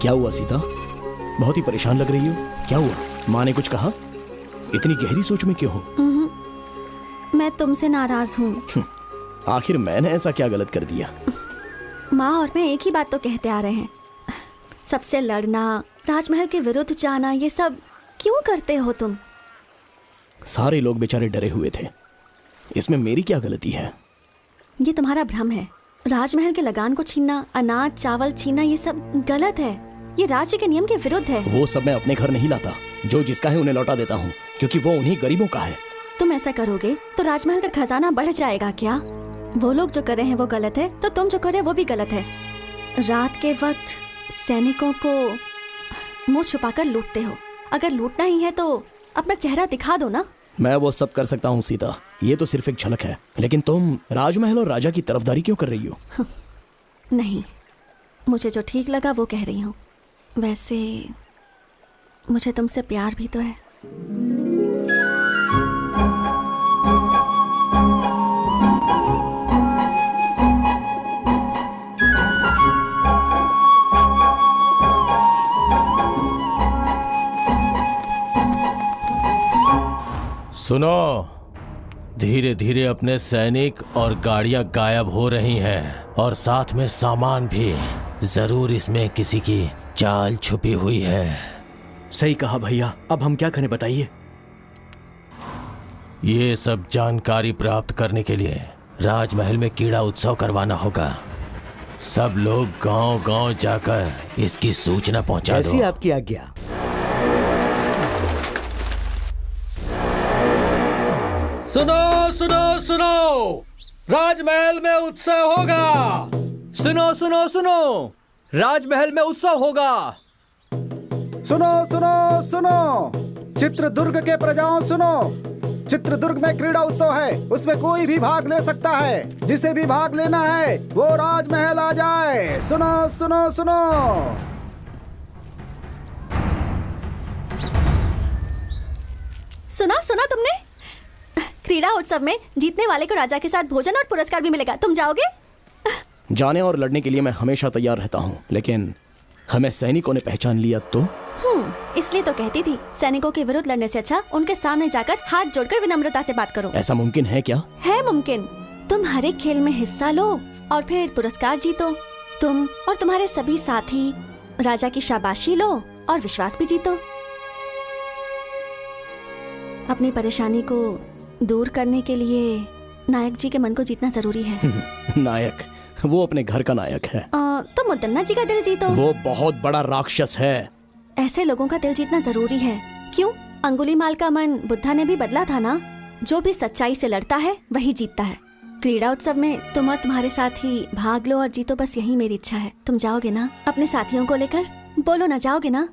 क्या हुआ सीता? बहुत ही परेशान लग रही हो। क्या हुआ? माँ ने कुछ कहा? इतनी गहरी सोच में क्यों हो? मैं तुमसे नाराज हूँ। आखिर मैंने ऐसा क्या गलत कर दिया? माँ और मैं एक ही बात तो कहते आ रहे हैं, सबसे लड़ना, राजमहल के विरुद्ध जाना, ये सब क्यों करते हो तुम? सारे लोग बेचारे डरे हुए थे, इसमें मेरी क्या गलती है? ये तुम्हारा भ्रम है। राजमहल के लगान को छीनना, अनाज चावल छीनना, ये सब गलत है। ये राज्य के नियम के विरुद्ध है। वो सब मैं अपने घर नहीं लाता। जो जिसका है उन्हें लौटा देता हूँ, क्योंकि वो उन्हीं गरीबों का है। तुम ऐसा करोगे तो राजमहल का खजाना बढ़ जाएगा क्या? वो लोग जो कर रहे हैं वो गलत है, तो तुम जो कर रहे हो वो भी गलत है। रात के वक्त सैनिकों को मुंह छुपाकर लूटते हो। अगर लूटना ही है तो अपना चेहरा दिखा दो ना। मैं वो सब कर सकता हूँ सीता, ये तो सिर्फ एक झलक है। लेकिन तुम राजमहल और राजा की तरफदारी क्यों कर रही हो? नहीं, मुझे जो ठीक लगा वो कह रही हूँ। वैसे मुझे तुमसे प्यार भी तो है। सुनो, धीरे धीरे अपने सैनिक और गाड़ियां गायब हो रही हैं और साथ में सामान भी। जरूर इसमें किसी की चाल छुपी हुई है। सही कहा भैया, अब हम क्या करें बताइए? ये सब जानकारी प्राप्त करने के लिए राजमहल में कीड़ा उत्सव करवाना होगा। सब लोग गांव-गांव जाकर इसकी सूचना पहुंचा दो। जैसी आपकी आज्ञा। सुनो सुनो सुनो, राजमहल में उत्सव होगा। सुनो सुनो सुनो, राजमहल में उत्सव होगा। सुनो सुनो सुनो, चित्रदुर्ग के प्रजाओं सुनो, चित्रदुर्ग में क्रीड़ा उत्सव है, उसमें कोई भी भाग ले सकता है। जिसे भी भाग लेना है वो राजमहल आ जाए। सुनो सुनो सुनो। सुना तुमने? क्रीड़ा उत्सव में जीतने वाले को राजा के साथ भोजन और पुरस्कार भी मिलेगा। तुम जाओगे? जाने और लड़ने के लिए मैं हमेशा तैयार रहता हूँ, लेकिन हमें सैनिकों ने पहचान लिया तो? इसलिए तो कहती थी, सैनिकों के विरुद्ध लड़ने से अच्छा उनके सामने जाकर हाथ जोड़कर विनम्रता से बात करो। ऐसा मुमकिन है क्या? है मुमकिन। तुम हर एक खेल में हिस्सा लो और फिर पुरस्कार जीतो। तुम और तुम्हारे सभी साथी राजा की शाबाशी लो और विश्वास भी जीतो। अपनी परेशानी को दूर करने के लिए नायक जी के मन को जीतना जरूरी है। नायक? वो अपने घर का नायक है। तो मुदन्ना जी का दिल जीतो। वो बहुत बड़ा राक्षस है। ऐसे लोगों का दिल जीतना जरूरी है। क्यों? अंगुलीमाल का मन बुद्धा ने भी बदला था ना। जो भी सच्चाई से लड़ता है वही जीतता है। क्रीड़ा उत्सव में तुम और तुम्हारे साथी भाग लो और जीतो, बस यही मेरी इच्छा है। तुम जाओगे ना अपने साथियों को लेकर? बोलो ना, जाओगे ना?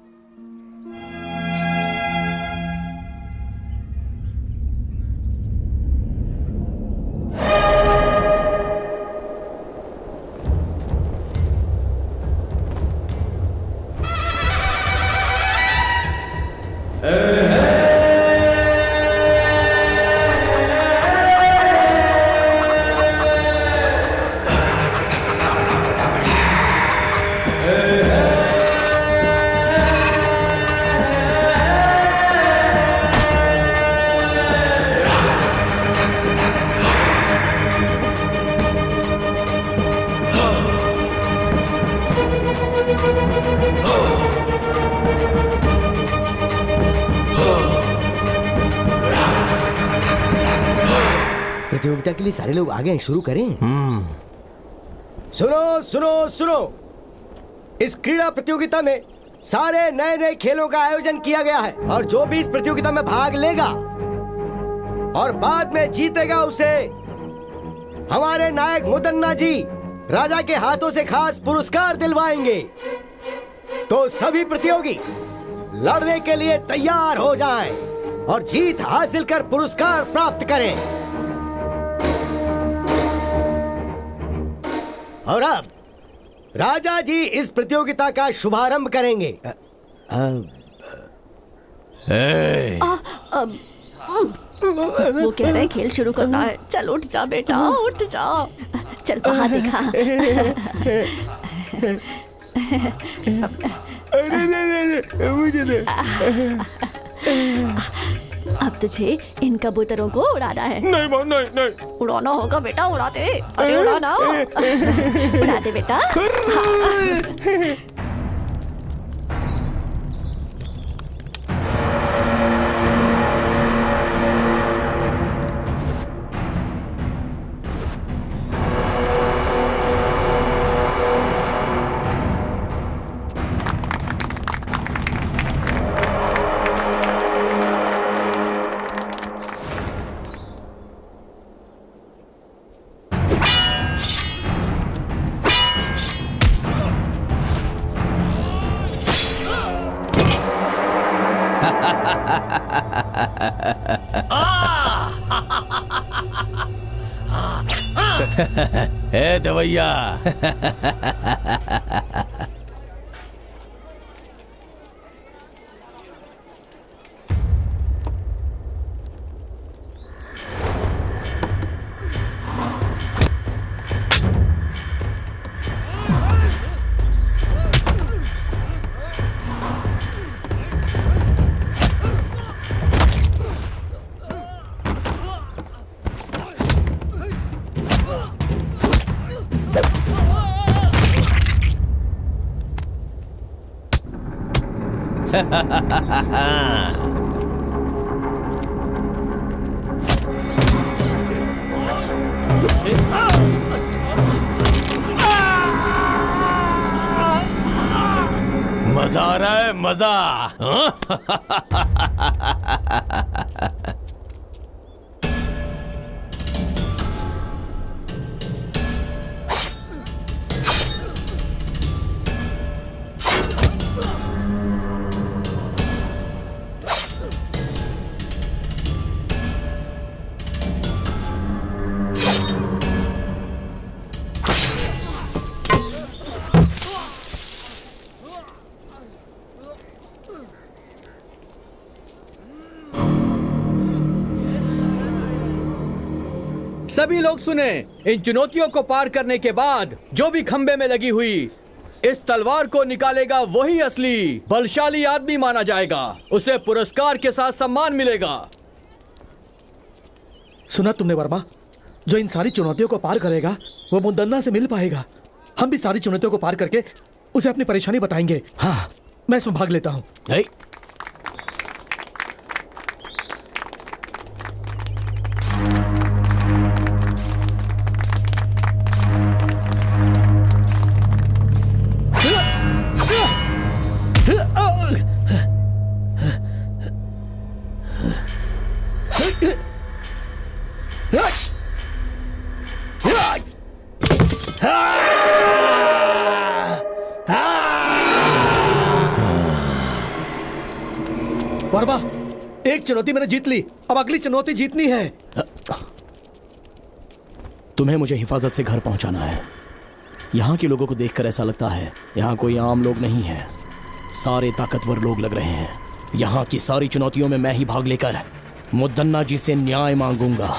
प्रतियोगिता के लिए सारे लोग आ गए, शुरू करें? सुनो सुनो सुनो, इस क्रीड़ा प्रतियोगिता में सारे नए नए खेलों का आयोजन किया गया है और जो भी इस प्रतियोगिता में भाग लेगा और बाद में जीतेगा उसे हमारे नायक मुदन्ना जी राजा के हाथों से खास पुरस्कार दिलवाएंगे। तो सभी प्रतियोगी लड़ने के लिए तैयार हो जाएं और जीत हासिल कर पुरस्कार प्राप्त करें। और अब राजा जी इस प्रतियोगिता का शुभारंभ करेंगे। वो कह रहे खेल शुरू करना है। चल उठ जा बेटा, उठ जा। चल वहाँ देखा। मुझे दे। अब तुझे इन कबूतरों को उड़ाना है। नहीं माँ, नहीं नहीं। उड़ाना होगा बेटा, उड़ा दे। अरे उड़ाना। उड़ा दे बेटा। ए दवैया। मजा आ रहा है, मजा। सभी लोग सुने, इन चुनौतियों को पार करने के बाद जो भी खंबे में लगी हुई इस तलवार को निकालेगा वही असली बलशाली आदमी माना जाएगा। उसे पुरस्कार के साथ सम्मान मिलेगा। सुना तुमने वर्मा? जो इन सारी चुनौतियों को पार करेगा वो मुदन्ना से मिल पाएगा। हम भी सारी चुनौतियों को पार करके उसे अपनी परेशानी बताएंगे। हाँ, मैं इसमें भाग लेता हूँ। वर्मा, एक चुनौती मैंने जीत ली, अब अगली चुनौती जीतनी है। तुम्हें मुझे हिफाजत से घर पहुंचाना है। यहाँ के लोगों को देखकर ऐसा लगता है यहाँ कोई आम लोग नहीं है, सारे ताकतवर लोग लग रहे हैं। यहाँ की सारी चुनौतियों में मैं ही भाग लेकर मुदन्ना जी से न्याय मांगूंगा।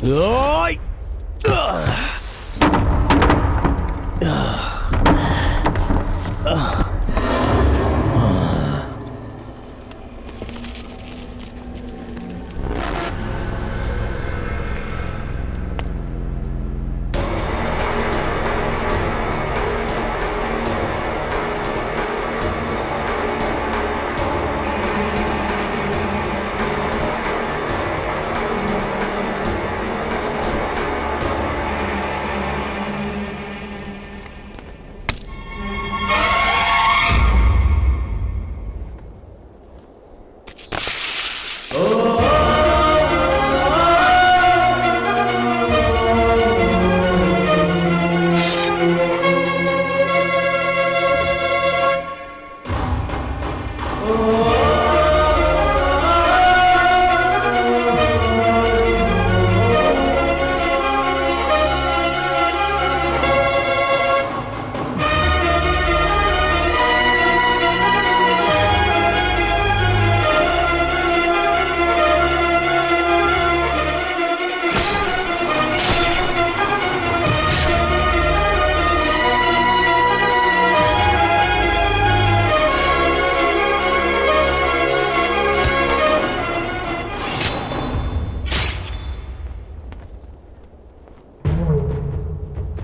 ओय!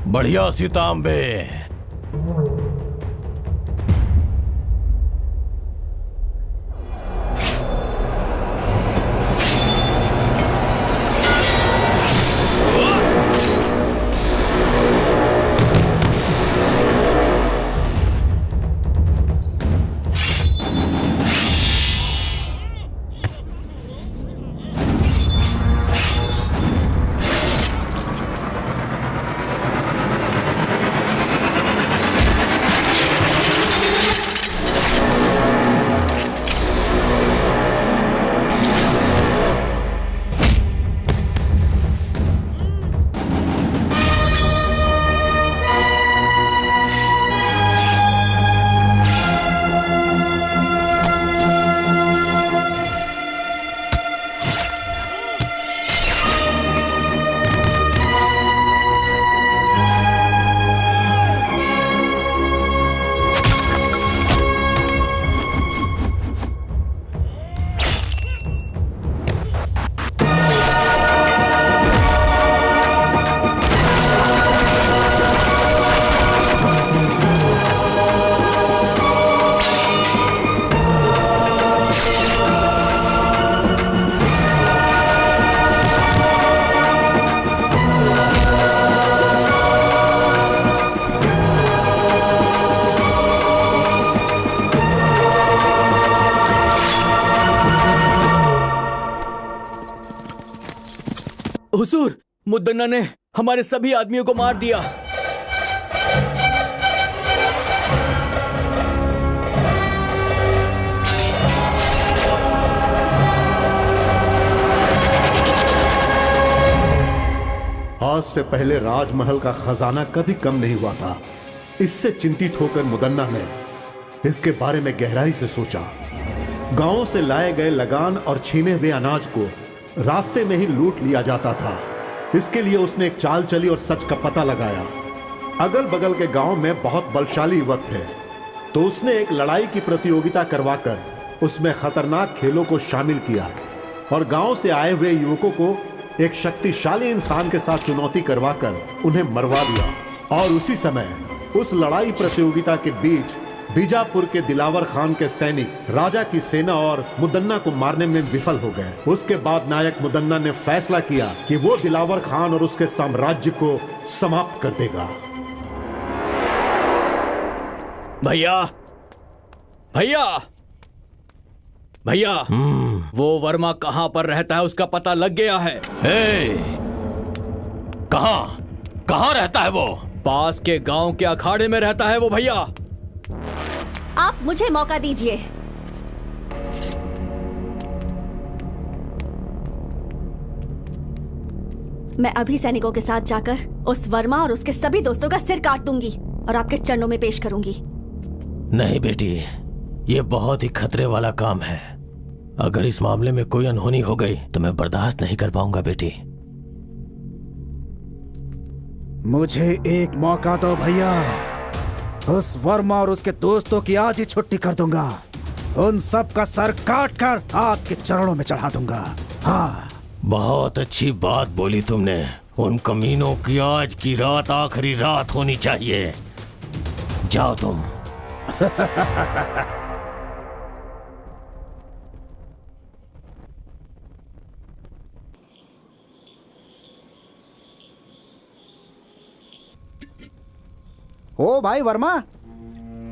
बढ़िया सीतांबे। हुजूर, मुद्दन्ना ने हमारे सभी आदमियों को मार दिया। आज से पहले राजमहल का खजाना कभी कम नहीं हुआ था। इससे चिंतित होकर मुदन्ना ने इसके बारे में गहराई से सोचा। गांवों से लाए गए लगान और छीने हुए अनाज को रास्ते में ही लूट लिया जाता था। इसके लिए उसने एक चाल चली और सच का पता लगाया। अगल बगल के गांव में बहुत बलशाली युवक थे, तो उसने एक लड़ाई की प्रतियोगिता करवाकर उसमें खतरनाक खेलों को शामिल किया और गांव से आए हुए युवकों को एक शक्तिशाली इंसान के साथ चुनौती करवाकर उन्हें मरवा दिया। और उसी समय उस लड़ाई प्रतियोगिता के बीच बीजापुर के दिलावर खान के सैनिक राजा की सेना और मुदन्ना को मारने में विफल हो गए। उसके बाद नायक मुदन्ना ने फैसला किया कि वो दिलावर खान और उसके साम्राज्य को समाप्त कर देगा। भैया, भैया, भैया, वो वर्मा कहां पर रहता है उसका पता लग गया है। कहां रहता है वो? पास के गांव के अखाड़े में रहता है वो भैया। आप मुझे मौका दीजिए। मैं अभी सैनिकों के साथ जाकर उस वर्मा और उसके सभी दोस्तों का सिर काट दूंगी और आपके चरणों में पेश करूंगी। नहीं बेटी, ये बहुत ही खतरे वाला काम है। अगर इस मामले में कोई अनहोनी हो गई तो मैं बर्दाश्त नहीं कर पाऊंगा बेटी। मुझे एक मौका दो भैया। उस वर्मा और उसके दोस्तों की आज ही छुट्टी कर दूंगा। उन सब का सर काट कर आपके चरणों में चढ़ा दूंगा। हाँ, बहुत अच्छी बात बोली तुमने। उन कमीनों की आज की रात आखिरी रात होनी चाहिए। जाओ तुम। ओ भाई वर्मा,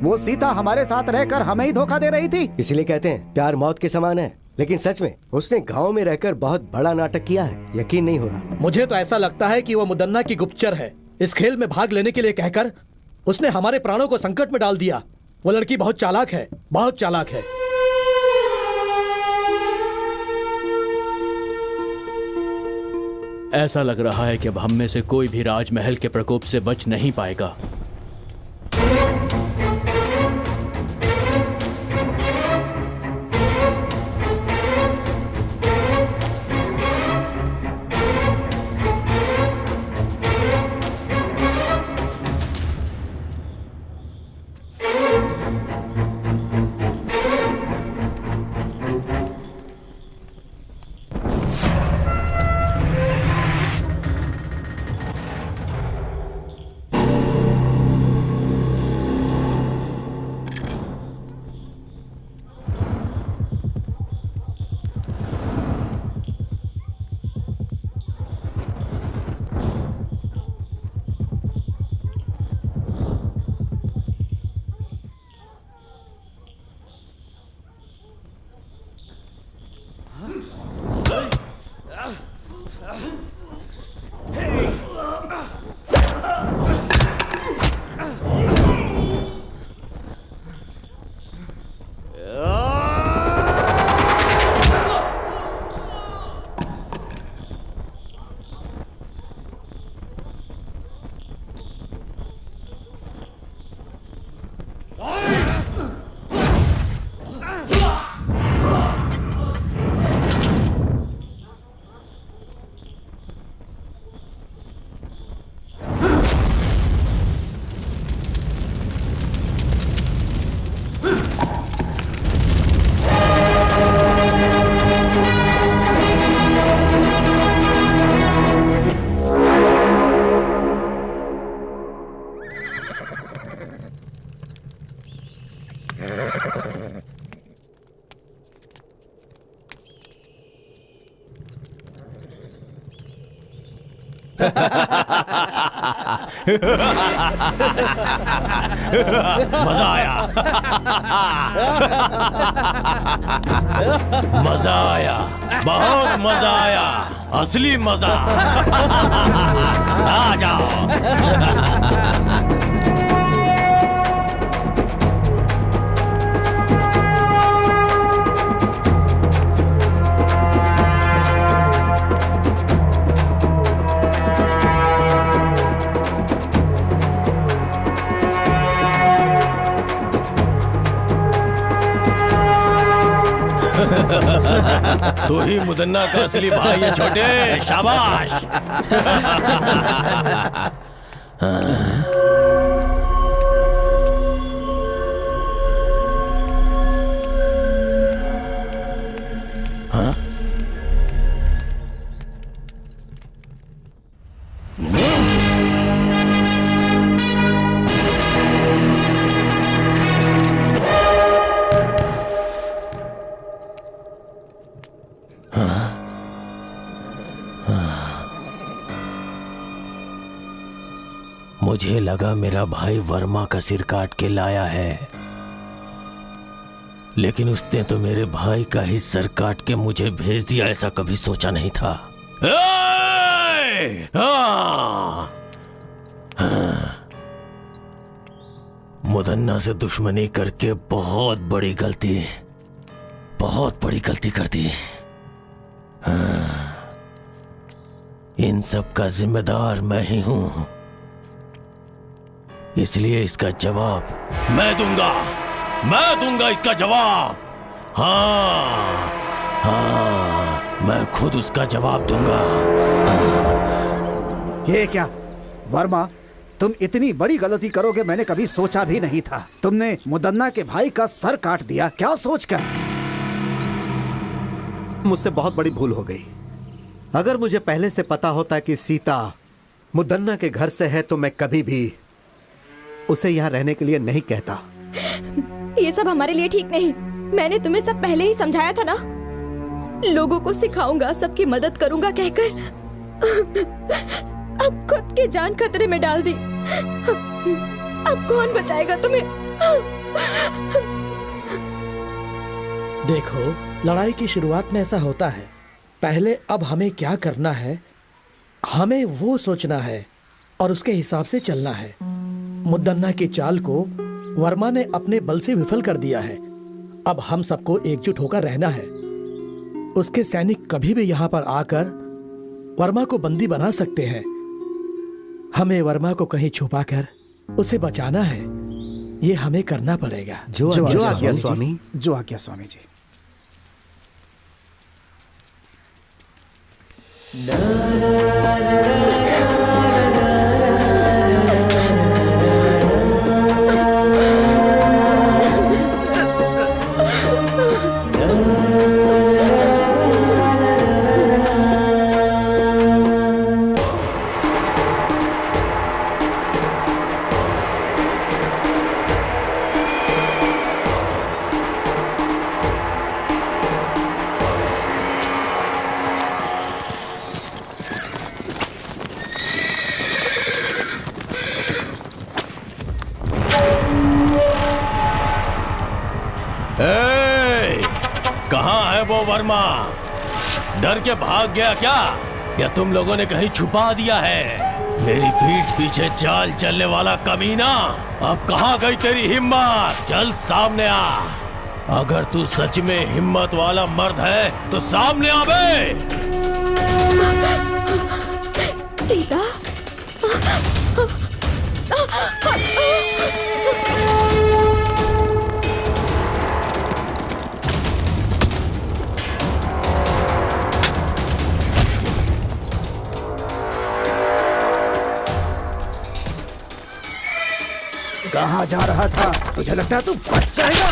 वो सीता हमारे साथ रहकर हमें ही धोखा दे रही थी। इसलिए कहते हैं प्यार मौत के समान है। लेकिन सच में उसने गांव में रहकर बहुत बड़ा नाटक किया है। यकीन नहीं हो रहा। मुझे तो ऐसा लगता है कि वो मुदन्ना की गुप्तचर है। इस खेल में भाग लेने के लिए कहकर उसने हमारे प्राणों को संकट में डाल दिया। वो लड़की बहुत चालाक है, बहुत चालाक है। ऐसा लग रहा है कि अब हम में से कोई भी राजमहल के प्रकोप से बच नहीं पाएगा। मजा आया। मजा आया, बहुत मजा आया, असली मजा। आ जाओ। तू ही मुदन्ना का असली भाई है छोटे। शाबाश। हाँ? मुझे लगा मेरा भाई वर्मा का सिर काट के लाया है, लेकिन उसने तो मेरे भाई का ही सर काट के मुझे भेज दिया। ऐसा कभी सोचा नहीं था। मुदन्ना से दुश्मनी करके बहुत बड़ी गलती कर दी। इन सब का जिम्मेदार मैं ही हूं, इसलिए इसका जवाब मैं दूंगा इसका जवाब। हाँ, मैं खुद उसका जवाब दूंगा। ये क्या? वर्मा, तुम इतनी बड़ी गलती करोगे मैंने कभी सोचा भी नहीं था। तुमने मुदन्ना के भाई का सर काट दिया, क्या सोचकर? मुझसे बहुत बड़ी भूल हो गई। अगर मुझे पहले से पता होता कि सीता मुदन्ना के घर से है तो मैं कभी भी उसे यहाँ रहने के लिए नहीं कहता। ये सब हमारे लिए ठीक नहीं। मैंने तुम्हें सब पहले ही समझाया था ना। लोगों को सिखाऊंगा, सबकी मदद करूंगा कहकर अब खुद की जान खतरे में डाल दी। अब कौन बचाएगा तुम्हें? देखो, लड़ाई की शुरुआत में ऐसा होता है। पहले अब हमें क्या करना है, हमें वो सोचना है और उसके हिसाब से चलना है। मुदन्ना की चाल को वर्मा ने अपने बल से विफल कर दिया है। अब हम सबको एकजुट होकर रहना है। उसके सैनिक कभी भी यहाँ पर आकर वर्मा को बंदी बना सकते हैं। हमें वर्मा को कहीं छुपाकर उसे बचाना है। ये हमें करना पड़ेगा। जो आज्ञा स्वामी। जो आज्ञा स्वामी जी। कहाँ है वो वर्मा? डर के भाग गया क्या? या तुम लोगों ने कहीं छुपा दिया है? मेरी पीठ पीछे चाल चलने वाला कमीना, अब कहाँ गई तेरी हिम्मत? चल सामने आ। अगर तू सच में हिम्मत वाला मर्द है तो सामने आ बे। सीता, कहाँ जा रहा था? तुझे लगता है तू बच जाएगा?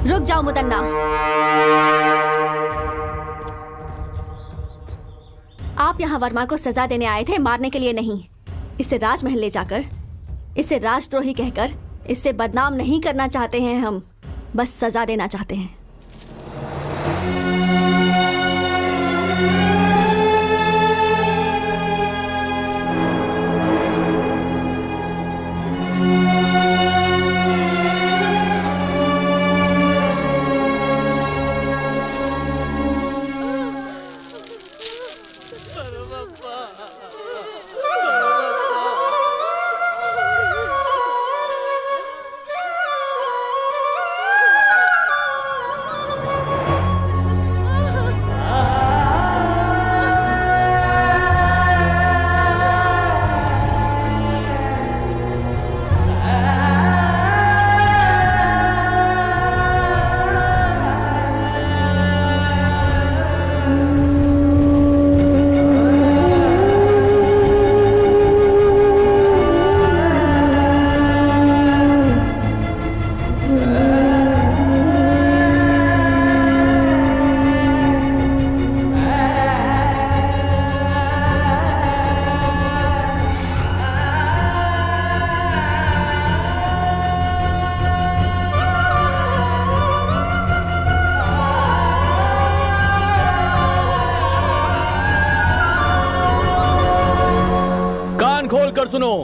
रुक जाओ मुदन्ना। आप यहाँ वर्मा को सजा देने आए थे, मारने के लिए नहीं। इसे राजमहल ले जाकर, इसे राजद्रोही कहकर, इससे बदनाम नहीं करना चाहते हैं हम, बस सजा देना चाहते हैं। सुनो,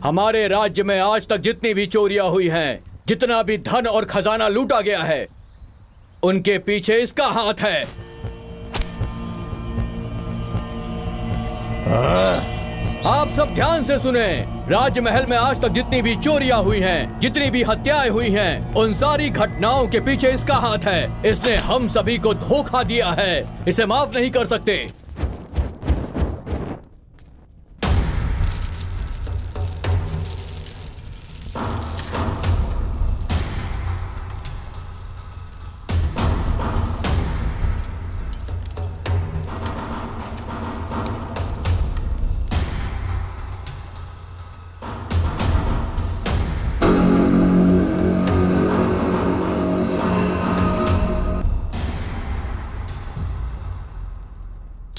हमारे राज्य में आज तक जितनी भी चोरियां हुई हैं, जितना भी धन और खजाना लूटा गया है, उनके पीछे इसका हाथ है। आप सब ध्यान से सुने। राजमहल में आज तक जितनी भी चोरियां हुई हैं, जितनी भी हत्याएं हुई हैं, उन सारी घटनाओं के पीछे इसका हाथ है। इसने हम सभी को धोखा दिया है, इसे माफ नहीं कर सकते।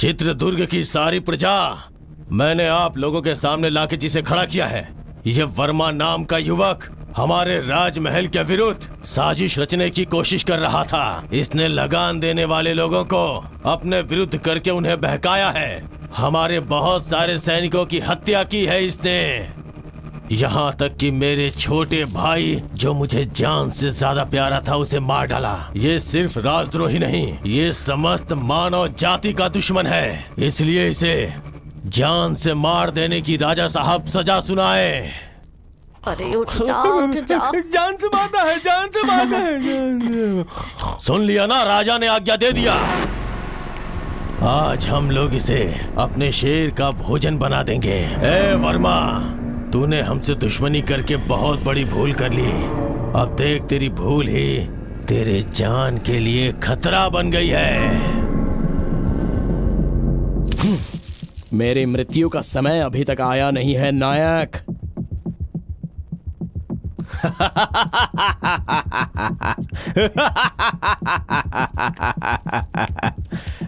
चित्रदुर्ग की सारी प्रजा मैंने आप लोगों के सामने लाके जिसे खड़ा किया है, ये वर्मा नाम का युवक हमारे राजमहल के विरुद्ध साजिश रचने की कोशिश कर रहा था। इसने लगान देने वाले लोगों को अपने विरुद्ध करके उन्हें बहकाया है। हमारे बहुत सारे सैनिकों की हत्या की है इसने। यहाँ तक कि मेरे छोटे भाई जो मुझे जान से ज्यादा प्यारा था उसे मार डाला। ये सिर्फ राजद्रोही नहीं, ये समस्त मानव जाति का दुश्मन है। इसलिए इसे जान से मार देने की राजा साहब सजा सुनाए। अरे उठ जाओ, उठ जाओ। जान से मारना है, जान से मारना है। सुन लिया ना, राजा ने आज्ञा दे दिया। आज हम लोग इसे अपने शेर का भोजन बना देंगे। ए वर्मा, तूने हमसे दुश्मनी करके बहुत बड़ी भूल कर ली। अब देख, तेरी भूल ही तेरे जान के लिए खतरा बन गई है। मेरी मृत्यु का समय अभी तक आया नहीं है नायक।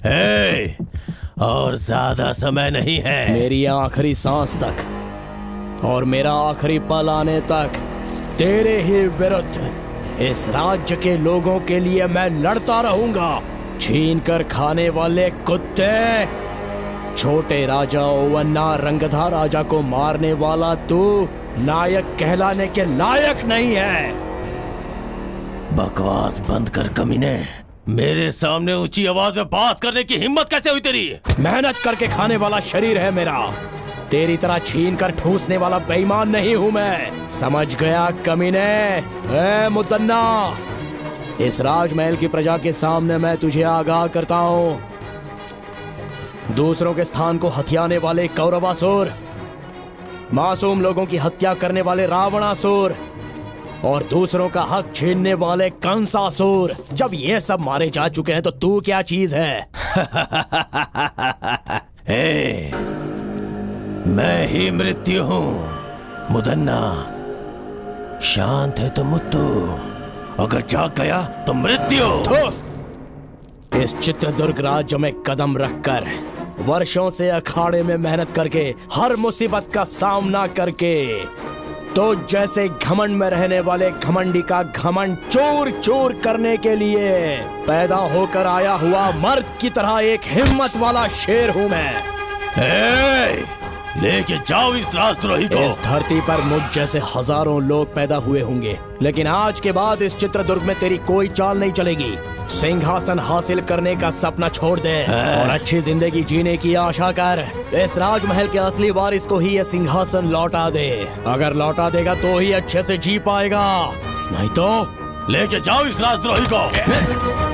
ए, और ज्यादा समय नहीं है। मेरी आखिरी सांस तक और मेरा आखिरी पल आने तक तेरे ही विरुद्ध इस राज्य के लोगों के लिए मैं लड़ता रहूंगा। छीन कर खाने वाले कुत्ते, छोटे राजा ओवन्ना रंगधा राजा को मारने वाला तू नायक कहलाने के लायक नहीं है। बकवास बंद कर कमीने। मेरे सामने ऊंची आवाज में बात करने की हिम्मत कैसे हुई तेरी? मेहनत करके खाने वाला शरीर है मेरा, तेरी तरह छीन कर ठूसने वाला बेईमान नहीं हूं मैं। समझ गया कमीने? ए मुदन्ना, इस राजमहल की प्रजा के सामने मैं तुझे आगाह करता हूं। दूसरों के स्थान को हथियाने वाले कौरवासुर, मासूम लोगों की हत्या करने वाले रावणासुर और दूसरों का हक छीनने वाले कंसासुर, जब ये सब मारे जा चुके हैं तो तू क्या चीज है? मैं ही मृत्यु हूँ। मुदन्ना, शांत है तो मुत्तु, अगर जाग गया तो मृत्यु। इस चित्रदुर्ग राज्य में कदम रखकर, वर्षों से अखाड़े में मेहनत करके, हर मुसीबत का सामना करके, तो जैसे घमंड में रहने वाले घमंडी का घमंड चूर चूर करने के लिए पैदा होकर आया हुआ मर्द की तरह एक हिम्मत वाला शेर हूँ मैं। लेके जाओ इस राजद्रोही को। इस धरती पर मुझ जैसे हजारों लोग पैदा हुए होंगे, लेकिन आज के बाद इस चित्रदुर्ग में तेरी कोई चाल नहीं चलेगी। सिंहासन हासिल करने का सपना छोड़ दे और अच्छी जिंदगी जीने की आशा कर। इस राजमहल के असली वारिस को ही यह सिंहासन लौटा दे। अगर लौटा देगा तो ही अच्छे से जी पाएगा, नहीं तो लेके जाओ इस राजद्रोही को।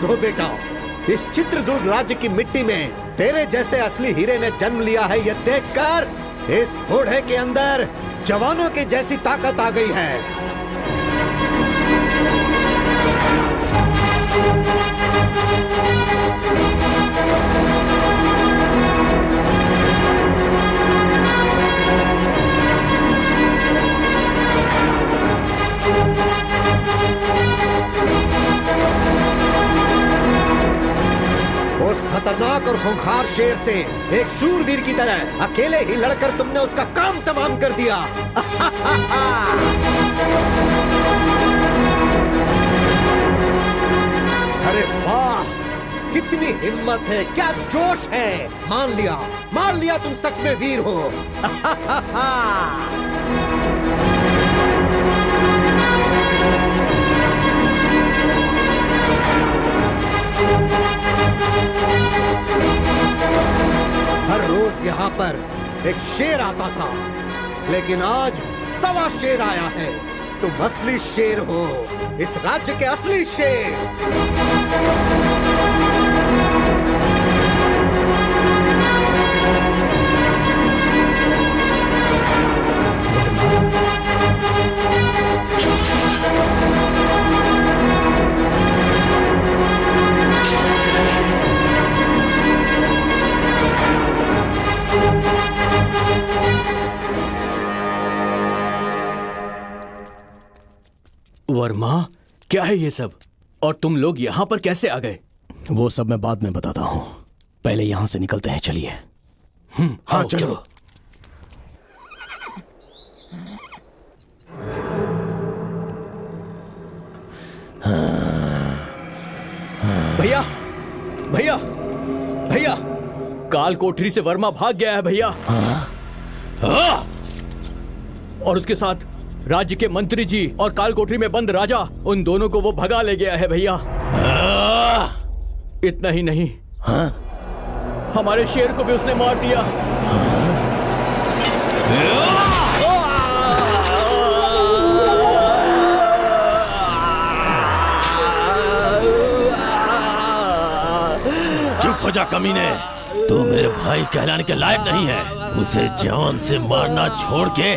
आबाद हो बेटा। इस चित्रदुर्ग राज्य की मिट्टी में तेरे जैसे असली हीरे ने जन्म लिया है, ये देखकर इस बूढ़े के अंदर जवानों की जैसी ताकत आ गई है। उस खतरनाक और खूंखार शेर से एक शूरवीर की तरह अकेले ही लड़कर तुमने उसका काम तमाम कर दिया। अरे वाह, कितनी हिम्मत है, क्या जोश है। मान लिया तुम सच में वीर हो। हर रोज यहाँ पर एक शेर आता था, लेकिन आज सवा शेर आया है। तुम असली शेर हो, इस राज्य के असली शेर। वर्मा, क्या है ये सब? और तुम लोग यहाँ पर कैसे आ गए? वो सब मैं बाद में बताता हूँ, पहले यहाँ से निकलते हैं। चलिए। हाँ चलो। भैया भैया भैया, काल कोठरी से वर्मा भाग गया है भैया। और उसके साथ राज्य के मंत्री जी और काल कोठरी में बंद राजा, उन दोनों को वो भगा ले गया है भैया। इतना ही नहीं, हमारे शेर को भी उसने मार दिया। चुप हो जा कमीने, तू मेरे भाई कहलाने के लायक नहीं है। उसे जान से मारना छोड़ के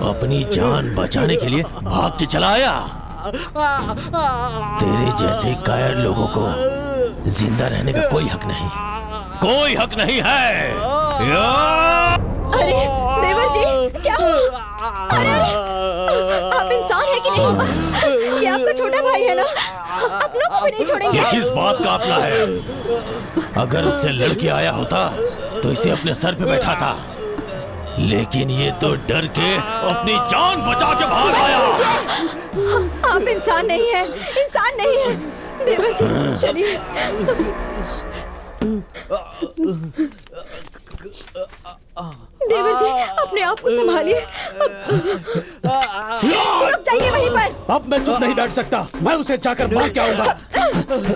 अपनी जान बचाने के लिए भाग के चला आया। तेरे जैसे कायर लोगों को जिंदा रहने का कोई हक नहीं, कोई हक नहीं है। अरे देवर जी, क्या हुआ? अरे आप इंसान है कि नहीं? ये आपका छोटा भाई है ना, अपनों को भी नहीं छोड़ेंगे। ये किस बात का अपना है? अगर उससे लड़के आया होता तो इसे अपने सर पे बैठा था, लेकिन ये तो डर के अपनी जान बचा के भाग आया। आप इंसान नहीं है, इंसान नहीं है। देवर जी चलिए। देवर जी अपने आप को संभालिए। रुक जाइए वहीं पर। अब मैं चुप नहीं बैठ सकता, मैं उसे जाकर मार के आऊंगा।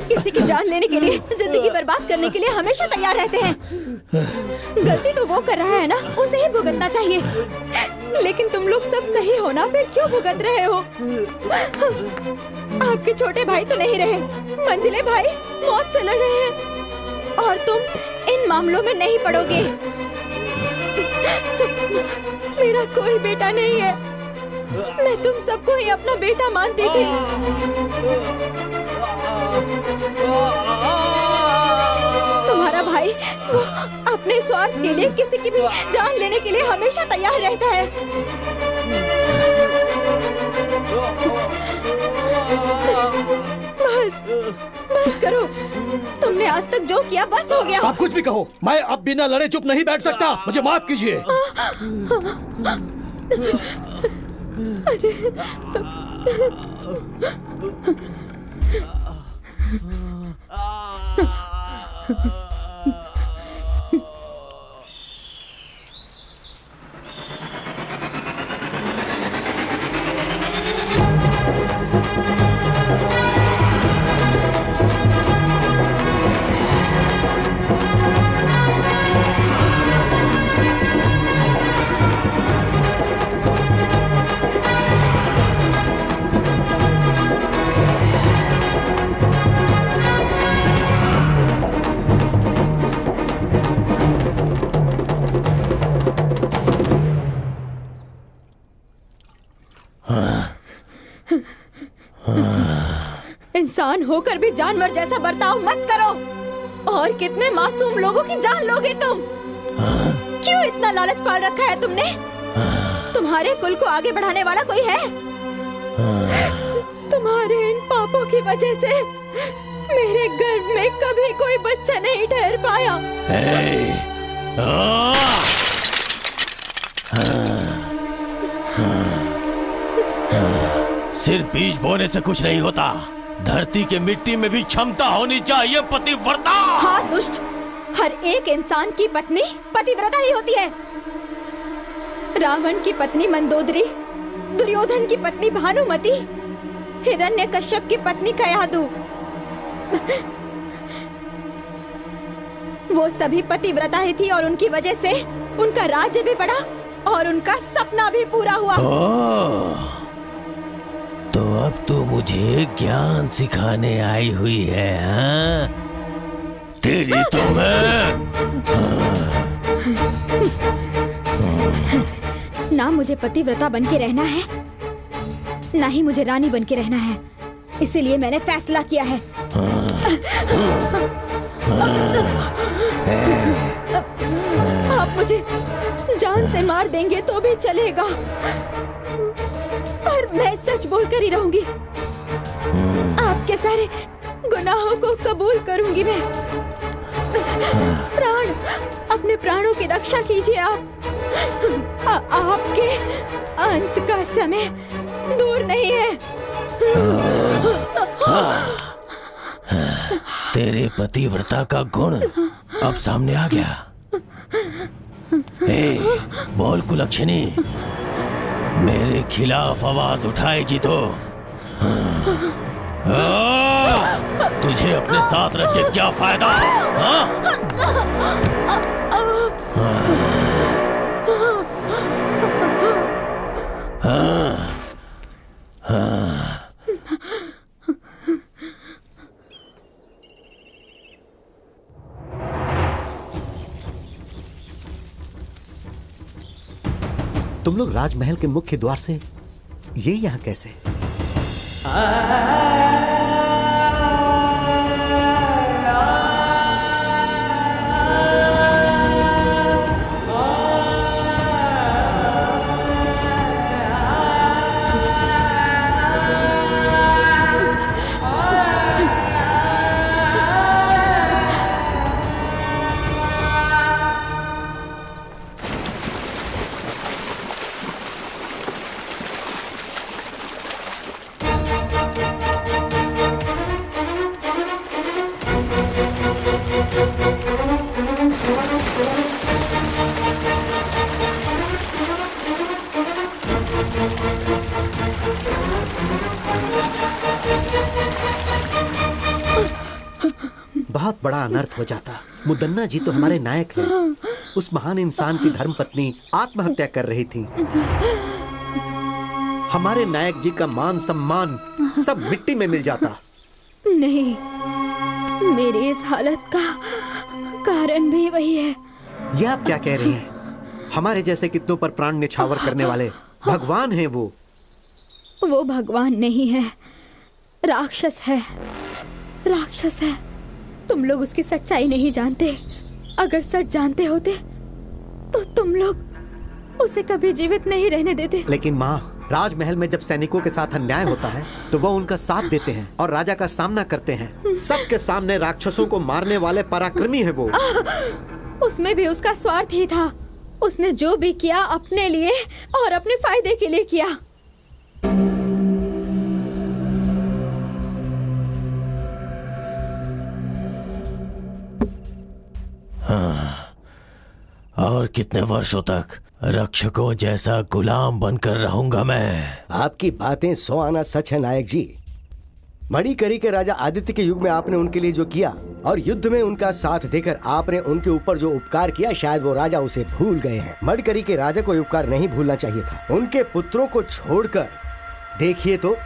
किसी की जान लेने के लिए, जिंदगी बर्बाद करने के लिए हमेशा तैयार रहते हैं। गलती तो वो कर रहा है ना, उसे ही भुगतना चाहिए। लेकिन तुम लोग सब सही हो ना, फिर क्यों भुगत रहे हो? आपके छोटे भाई तो नहीं रहे, मंझले भाई मौत से लड़ रहे हैं, और तुम इन मामलों में नहीं पड़ोगे। मेरा कोई बेटा नहीं है, मैं तुम सबको ही अपना बेटा मानती थी। तुम्हारा भाई वो अपने स्वार्थ के लिए किसी की भी जान लेने के लिए हमेशा तैयार रहता है। बस करो, तुमने आज तक जो किया बस हो गया। आप कुछ भी कहो, मैं अब बिना लड़े चुप नहीं बैठ सकता, मुझे माफ कीजिए। इंसान होकर भी जानवर जैसा बर्ताव मत करो। और कितने मासूम लोगों की जान लोगे तुम? क्यों इतना लालच पाल रखा है तुमने? तुम्हारे कुल को आगे बढ़ाने वाला कोई है? तुम्हारे इन पापों की वजह से मेरे गर्भ में कभी कोई बच्चा नहीं ठहर पाया। सिर्फ बीज बोने से कुछ नहीं होता, धरती के मिट्टी में भी क्षमता होनी चाहिए पतिव्रता। हाँ दुष्ट, हर एक इंसान की पत्नी पतिव्रता ही होती है। रावण की पत्नी मंदोदरी, दुर्योधन की पत्नी भानुमति, हिरण्यकश्यप की पत्नी कयादु, वो सभी पतिव्रता ही थी और उनकी वजह से उनका राज्य भी बढ़ा और उनका सपना भी पूरा हुआ। तो अब तो मुझे ज्ञान सिखाने आई हुई है, हाँ? तेरी तो मैं ना मुझे पतिव्रता बन के रहना है, ना ही मुझे रानी बन के रहना है। इसीलिए मैंने फैसला किया है। आप मुझे जान से मार देंगे तो भी चलेगा, पर मैं सच बोलकर ही रहूंगी। आपके सारे गुनाहों को कबूल करूंगी मैं। प्राण, अपने प्राणों की रक्षा कीजिए आप। आपके अंत का समय दूर नहीं है। तेरे पतिव्रता का गुण अब सामने आ गया। बोल कुलक्षणी, मेरे खिलाफ आवाज उठाएगी तो तुझे अपने साथ रख के क्या फायदा? तुम लोग राजमहल के मुख्य द्वार से ये यहाँ कैसे? बहुत बड़ा अनर्थ हो जाता। मुदन्ना जी तो हमारे नायक हैं। उस महान इंसान की धर्मपत्नी आत्महत्या कर रही थी। हमारे नायक जी का मान सम्मान सब मिट्टी में मिल जाता। नहीं, मेरी इस हालत का कारण भी वही है। ये आप क्या कह रही हैं? हमारे जैसे कितनों पर प्राण न्यौछावर करने वाले भगवान हैं वो। वो भगवान नहीं है, राक्षस है। राक्षस है। तुम लोग उसकी सच्चाई नहीं जानते। अगर सच जानते होते तो तुम लोग उसे कभी जीवित नहीं रहने देते। लेकिन माँ, राजमहल में जब सैनिकों के साथ अन्याय होता है तो वो उनका साथ देते हैं और राजा का सामना करते हैं। सबके सामने राक्षसों को मारने वाले पराक्रमी है वो। उसमें भी उसका स्वार्थ ही था। उसने जो भी किया अपने लिए और अपने फायदे के लिए किया। और कितने वर्षों तक रक्षकों जैसा गुलाम बनकर रहूंगा मैं? आपकी बातें 100 आना सच है नायक जी। मणिकरी के राजा आदित्य के युग में आपने उनके लिए जो किया और युद्ध में उनका साथ देकर आपने उनके ऊपर जो उपकार किया, शायद वो राजा उसे भूल गए हैं। मणिकरी के राजा को उपकार नहीं भूलना चाहिए था। उनके पुत्रों को छोड़कर देखिए तो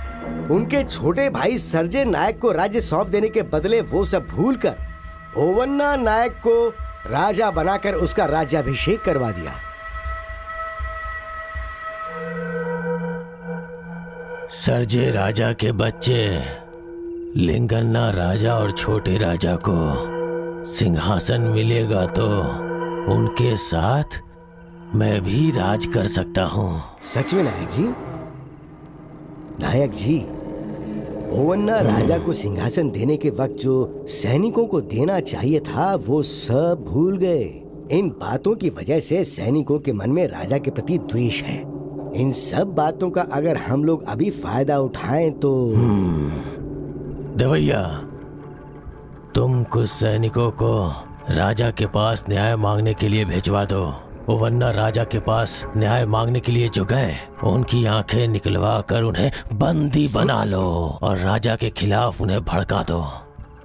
उनके छोटे भाई सर्जे नायक को राज्य सौंप देने के बदले वो सब भूलकर ओवन्ना नायक को राजा बनाकर उसका राज्याभिषेक करवा दिया। सर्जे राजा के बच्चे लिंगन्ना राजा और छोटे राजा को सिंहासन मिलेगा तो उनके साथ मैं भी राज कर सकता हूँ। सच में नायक जी? नायक जी, ओवन्ना राजा को सिंहासन देने के वक्त जो सैनिकों को देना चाहिए था वो सब भूल गए। इन बातों की वजह से सैनिकों के मन में राजा के प्रति द्वेष है। इन सब बातों का अगर हम लोग अभी फायदा उठाएं तो देवैया, तुम कुछ सैनिकों को राजा के पास न्याय मांगने के लिए भिजवा दो। ओवन्ना राजा के पास न्याय मांगने के लिए जो गए उनकी आंखें निकलवा कर उन्हें बंदी बना लो और राजा के खिलाफ उन्हें भड़का दो।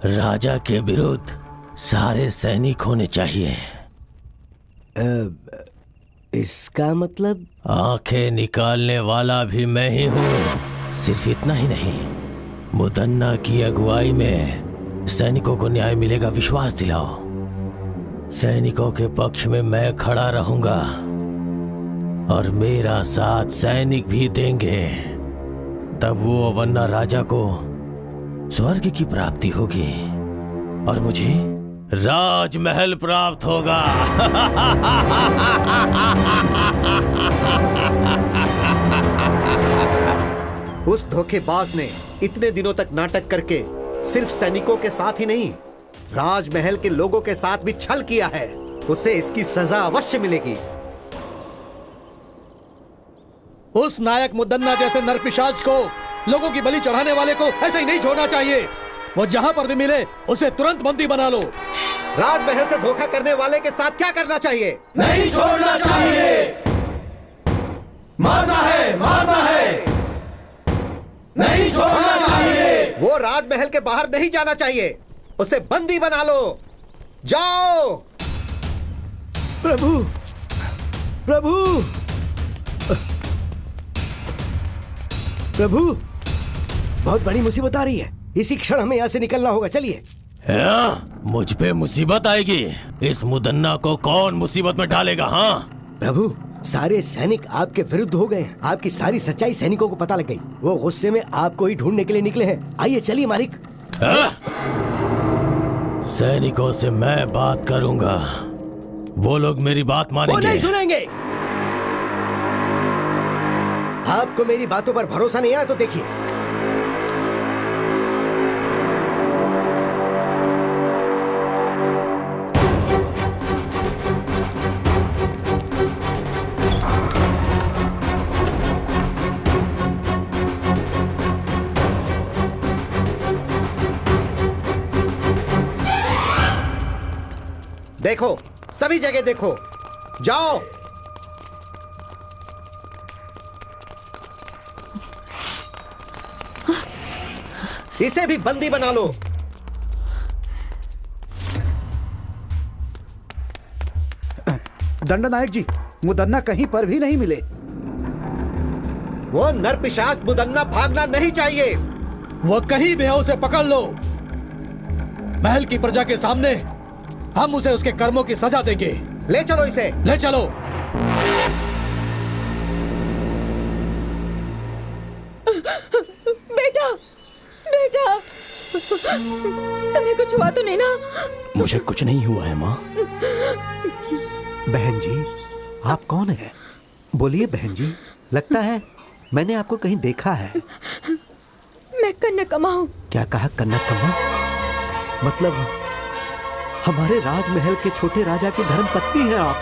राजा के विरुद्ध सारे सैनिक होने चाहिए। इसका मतलब? आंखें निकालने वाला भी मैं ही हूँ। सिर्फ इतना ही नहीं, मुदन्ना की अगुवाई में सैनिकों को न्याय मिलेगा, विश्वास दिलाओ। सैनिकों के पक्ष में मैं खड़ा रहूंगा और मेरा साथ सैनिक भी देंगे। तब वो ओवन्ना राजा को स्वर्ग की प्राप्ति होगी और मुझे राजमहल प्राप्त होगा। उस धोखेबाज ने इतने दिनों तक नाटक करके सिर्फ सैनिकों के साथ ही नहीं, राजमहल के लोगों के साथ भी छल किया है। उसे इसकी सजा अवश्य मिलेगी। उस नायक मुदन्ना जैसे नरपिशाच को, लोगों की बलि चढ़ाने वाले को ऐसे ही नहीं छोड़ना चाहिए। वो जहां पर भी मिले उसे तुरंत बंदी बना लो। राजमहल से धोखा करने वाले के साथ क्या करना चाहिए? नहीं छोड़ना चाहिए। मारना है, मारना है। नहीं छोड़ना चाहिए। वो राजमहल के बाहर नहीं जाना चाहिए। उसे बंदी बना लो। जाओ। प्रभु, प्रभु, प्रभु, बहुत बड़ी मुसीबत आ रही है। इसी क्षण हमें यहाँ से निकलना होगा। चलिए। मुझ पे मुसीबत आएगी? इस मुदन्ना को कौन मुसीबत में डालेगा? हाँ प्रभु, सारे सैनिक आपके विरुद्ध हो गए हैं। आपकी सारी सच्चाई सैनिकों को पता लग गई। वो गुस्से में आपको ही ढूंढने के लिए निकले हैं। आइए चलिए मालिक। सैनिकों से मैं बात करूंगा, वो लोग मेरी बात मानेंगे। वो नहीं सुनेंगे। आपको मेरी बातों पर भरोसा नहीं है ना, तो देखिए। देखो, सभी जगह देखो। जाओ। इसे भी बंदी बना लो। दंडनायक जी, मुदन्ना कहीं पर भी नहीं मिले। वो नरपिशाच मुदन्ना भागना नहीं चाहिए। वो कहीं भी हो, उसे पकड़ लो। महल की प्रजा के सामने हम उसे उसके कर्मों की सजा देंगे। ले चलो इसे। ले चलो। बेटा, बेटा, तुम्हें कुछ हुआ तो नहीं ना? मुझे कुछ नहीं हुआ है माँ। बहन जी, आप कौन है? बोलिए बहन जी। लगता है मैंने आपको कहीं देखा है। मैं कन्नकम्मा हूँ। क्या कहा? कन्नकम्मा? मतलब हमारे राजमहल के छोटे राजा की धर्मपत्नी हैं आप।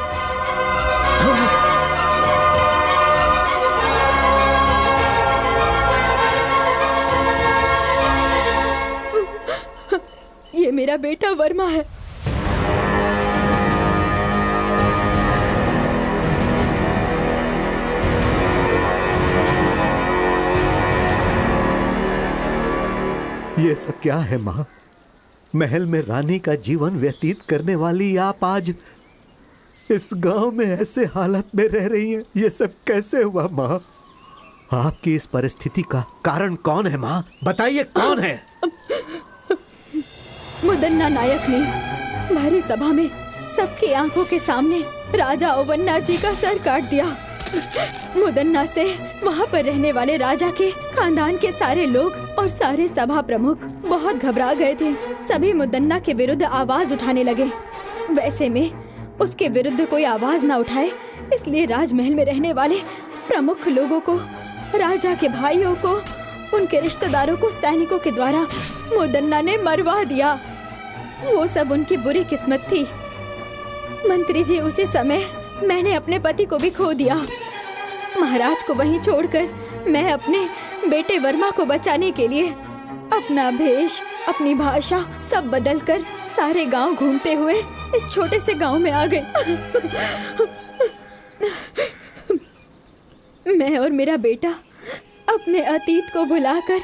ये मेरा बेटा वर्मा है। ये सब क्या है माँ? महल में रानी का जीवन व्यतीत करने वाली आप आज इस गांव में ऐसे हालत में रह रही हैं। ये सब कैसे हुआ माँ? आपकी इस परिस्थिति का कारण कौन है माँ? बताइए कौन है? मुदन्ना नायक ने भारी सभा में सबकी आंखों के सामने राजा ओवन्ना जी का सर काट दिया। मुदन्ना से वहाँ पर रहने वाले राजा के खानदान के सारे लोग और सारे सभा प्रमुख बहुत घबरा गए थे। सभी मुदन्ना के विरुद्ध आवाज उठाने लगे। वैसे में उसके विरुद्ध कोई आवाज ना उठाए, इसलिए राजमहल में रहने वाले प्रमुख लोगों को, राजा के भाइयों को, उनके रिश्तेदारों को सैनिकों के द्वारा मुदन्ना ने मरवा दिया। वो सब उनकी बुरी किस्मत थी। मंत्री जी, उसी समय मैंने अपने पति को भी खो दिया। महाराज को वहीं छोड़कर मैं अपने बेटे वर्मा को बचाने के लिए अपना भेष, अपनी भाषा सब बदलकर सारे गांव घूमते हुए इस छोटे से गांव में आ गए। मैं और मेरा बेटा अपने अतीत को भुलाकर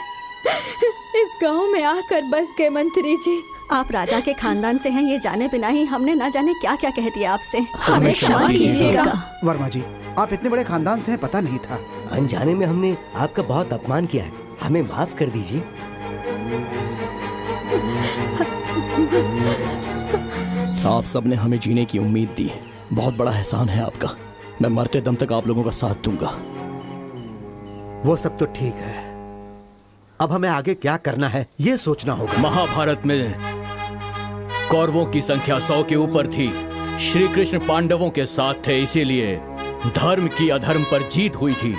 इस गांव में आकर बस गए। मंत्री जी, आप राजा के खानदान से हैं, ये जाने बिना ही हमने ना जाने क्या क्या कह दिया आपसे। हमें क्षमा कीजिएगा। वर्मा जी, आप इतने बड़े खानदान से हैं, पता नहीं था। अनजाने में हमने आपका बहुत अपमान किया है, हमें माफ कर दीजिए। आप सबने हमें जीने की उम्मीद दी, बहुत बड़ा एहसान है आपका। मैं मरते दम तक आप लोगों का साथ दूंगा। वो सब तो ठीक है, अब हमें आगे क्या करना है ये सोचना होगा। महाभारत में कौरवों की संख्या 100 के ऊपर थी। श्री कृष्ण पांडवों के साथ थे, इसीलिए धर्म की अधर्म पर जीत हुई थी।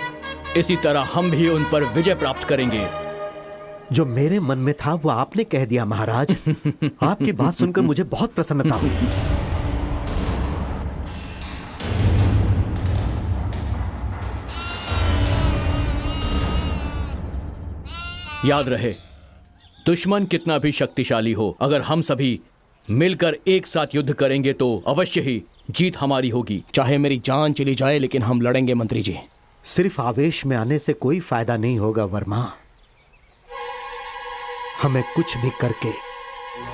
इसी तरह हम भी उन पर विजय प्राप्त करेंगे। जो मेरे मन में था वो आपने कह दिया महाराज। आपकी बात सुनकर मुझे बहुत प्रसन्नता हुई। याद रहे, दुश्मन कितना भी शक्तिशाली हो, अगर हम सभी मिलकर एक साथ युद्ध करेंगे तो अवश्य ही जीत हमारी होगी। चाहे मेरी जान चली जाए, लेकिन हम लड़ेंगे मंत्री जी। सिर्फ आवेश में आने से कोई फायदा नहीं होगा वर्मा। हमें कुछ भी करके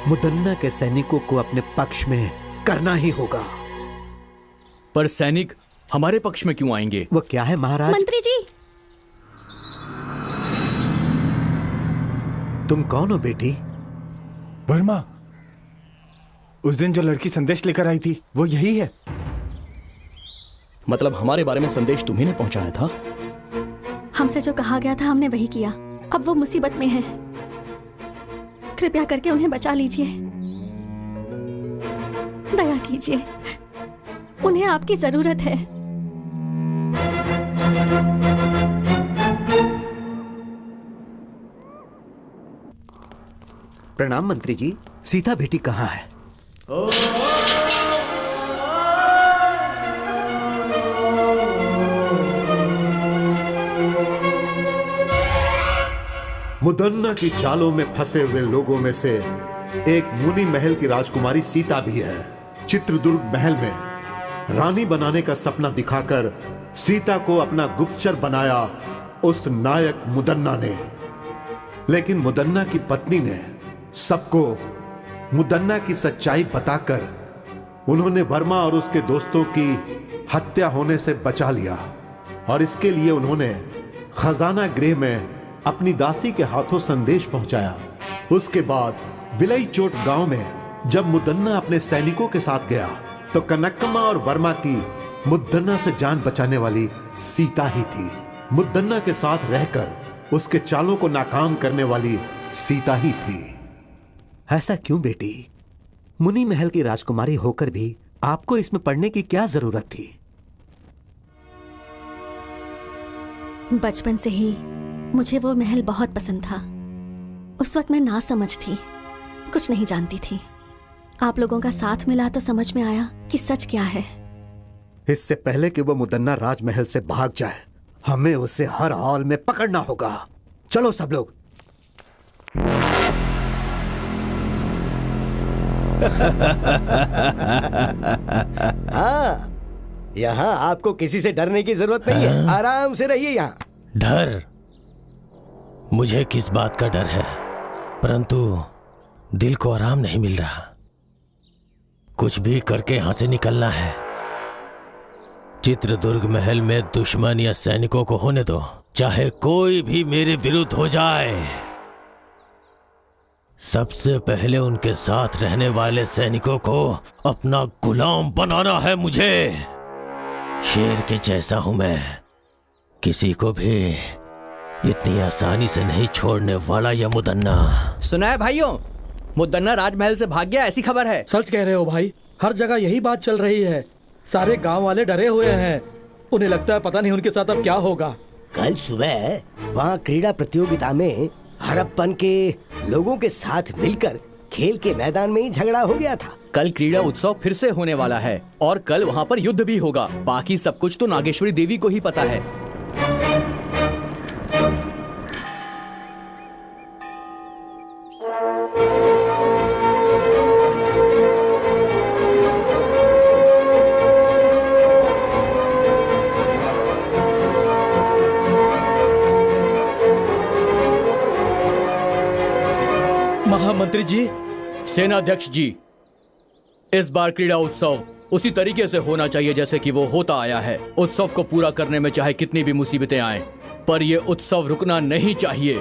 मुदन्ना के सैनिकों को अपने पक्ष में करना ही होगा। पर सैनिक हमारे पक्ष में क्यों आएंगे? वो क्या है महाराज? मंत्री जी, तुम कौन हो बेटी? वर्मा, उस दिन जो लड़की संदेश लेकर आई थी वो यही है। मतलब हमारे बारे में संदेश तुम्ही ने पहुंचाया था? हमसे जो कहा गया था हमने वही किया। अब वो मुसीबत में है, कृपया करके उन्हें बचा लीजिए। दया कीजिए, उन्हें आपकी जरूरत है। प्रणाम मंत्री जी, सीता बेटी कहाँ है? मुदन्ना की चालों में फंसे हुए लोगों में से एक मुनि महल की राजकुमारी सीता भी है। चित्रदुर्ग महल में रानी बनाने का सपना दिखाकर सीता को अपना गुप्तचर बनाया उस नायक मुदन्ना ने। लेकिन मुदन्ना की पत्नी ने सबको मुदन्ना की सच्चाई बताकर उन्होंने वर्मा और उसके दोस्तों की हत्या होने से बचा लिया। और इसके लिए उन्होंने खजाना गृह में अपनी दासी के हाथों संदेश पहुंचाया। उसके बाद विलई चोट गांव में जब मुदन्ना अपने सैनिकों के साथ गया तो कनकम्मा और वर्मा की मुदन्ना से जान बचाने वाली सीता ही थी। मुदन्ना के साथ रहकर उसके चालों को नाकाम करने वाली सीता ही थी। ऐसा क्यों बेटी? मुनि महल की राजकुमारी होकर भी आपको इसमें पढ़ने की क्या जरूरत थी? बचपन से ही मुझे वो महल बहुत पसंद था। उस वक्त मैं ना समझ थी, कुछ नहीं जानती थी। आप लोगों का साथ मिला तो समझ में आया कि सच क्या है। इससे पहले कि वो मुदन्ना राजमहल से भाग जाए, हमें उसे हर हाल में पकड़ना होगा। चलो सब लोग। हाँ, यहाँ आपको किसी से डरने की जरूरत नहीं है। आराम से रहिए यहाँ। डर? मुझे किस बात का डर है, परंतु दिल को आराम नहीं मिल रहा। कुछ भी करके यहां से निकलना है। चित्रदुर्ग महल में दुश्मन या सैनिकों को होने दो, चाहे कोई भी मेरे विरुद्ध हो जाए। सबसे पहले उनके साथ रहने वाले सैनिकों को अपना गुलाम बनाना है मुझे। शेर के जैसा हूं मैं, किसी को भी इतनी आसानी से नहीं छोड़ने वाला यह मुदन्ना। सुना है भाइयों, मुदन्ना राजमहल से भाग गया, ऐसी खबर है। सच कह रहे हो भाई, हर जगह यही बात चल रही है। सारे गांव वाले डरे हुए हैं, उन्हें लगता है पता नहीं उनके साथ अब क्या होगा। कल सुबह वहाँ क्रीड़ा प्रतियोगिता में हड़प्पन के लोगों के साथ मिलकर खेल के मैदान में ही झगड़ा हो गया था। कल क्रीड़ा उत्सव फिर से होने वाला है और कल वहाँ पर युद्ध भी होगा। बाकी सब कुछ तो नागेश्वरी देवी को ही पता है। महामंत्री जी, सेनाध्यक्ष जी, इस बार क्रीड़ा उत्सव उसी तरीके से होना चाहिए जैसे कि वो होता आया है। उत्सव को पूरा करने में चाहे कितनी भी मुसीबतें आएं, पर ये उत्सव रुकना नहीं चाहिए।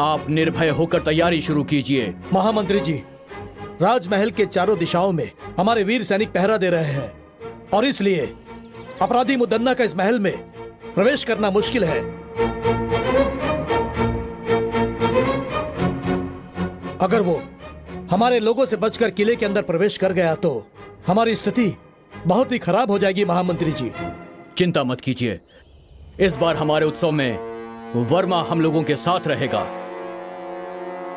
आप निर्भय होकर तैयारी शुरू कीजिए। महामंत्री जी, राजमहल के चारों दिशाओं में हमारे वीर सैनिक पहरा दे रहे हैं और इसलिए अपराधी मुदन्ना का इस महल में प्रवेश करना मुश्किल है। अगर वो हमारे लोगों से बचकर किले के अंदर प्रवेश कर गया तो हमारी स्थिति बहुत ही खराब हो जाएगी। महामंत्री जी, चिंता मत कीजिए, इस बार हमारे उत्सव में वर्मा हम लोगों के साथ रहेगा।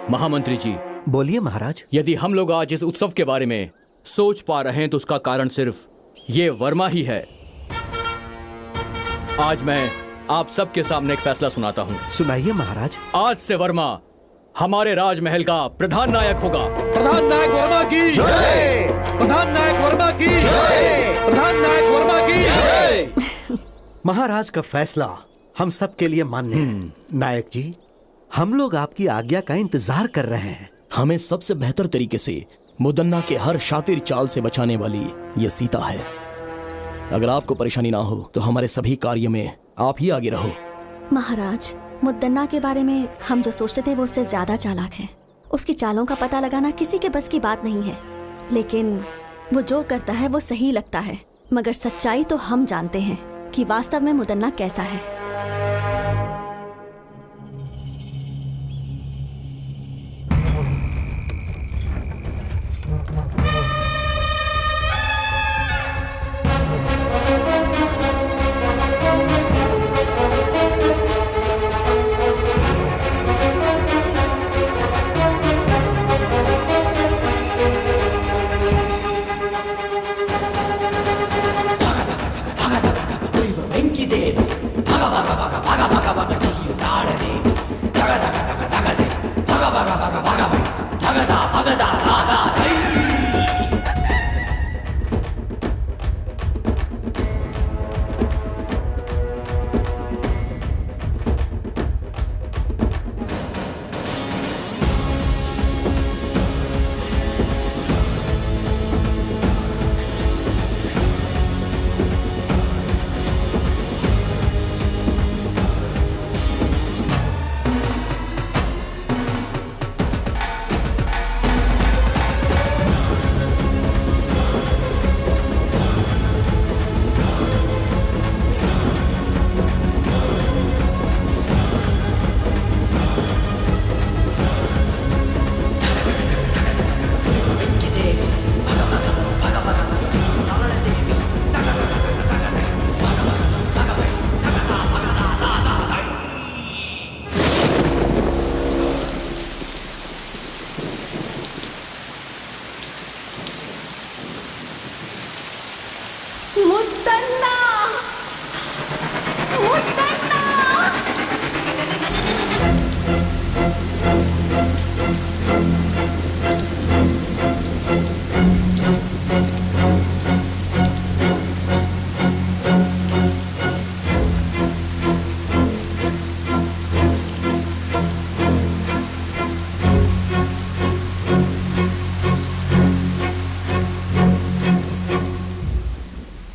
महामंत्री जी, बोलिए महाराज। यदि हम लोग आज इस उत्सव के बारे में सोच पा रहे हैं तो उसका कारण सिर्फ ये वर्मा ही है। आज मैं आप सबके सामने एक फैसला सुनाता हूँ। सुनाइए महाराज। आज से वर्मा हमारे राजमहल का प्रधान नायक होगा। प्रधान नायक वर्मा की जय! प्रधान नायक वर्मा की जय! प्रधान नायक वर्मा की जय! महाराज का फैसला हम सब के लिए मान्य है। नायक जी, हम लोग आपकी आज्ञा का इंतजार कर रहे हैं। हमें सबसे बेहतर तरीके से मुदन्ना के हर शातिर चाल से बचाने वाली ये सीता है। अगर आपको परेशानी ना हो तो हमारे सभी कार्य में आप ही आगे रहो। महाराज, मुदन्ना के बारे में हम जो सोचते थे वो उससे ज्यादा चालाक है। उसकी चालों का पता लगाना किसी के बस की बात नहीं है, लेकिन वो जो करता है वो सही लगता है। मगर सच्चाई तो हम जानते हैं कि वास्तव में मुदन्ना कैसा है।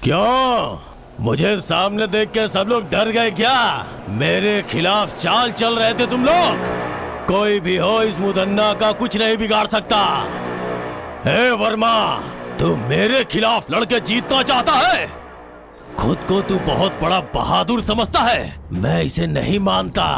क्यों? मुझे सामने देख के सब लोग डर गए क्या? मेरे खिलाफ चाल चल रहे थे तुम लोग? कोई भी हो, इस मुदन्ना का कुछ नहीं बिगाड़ सकता। हे वर्मा, तू मेरे खिलाफ लड़के जीतना चाहता है? खुद को तू बहुत बड़ा बहादुर समझता है, मैं इसे नहीं मानता।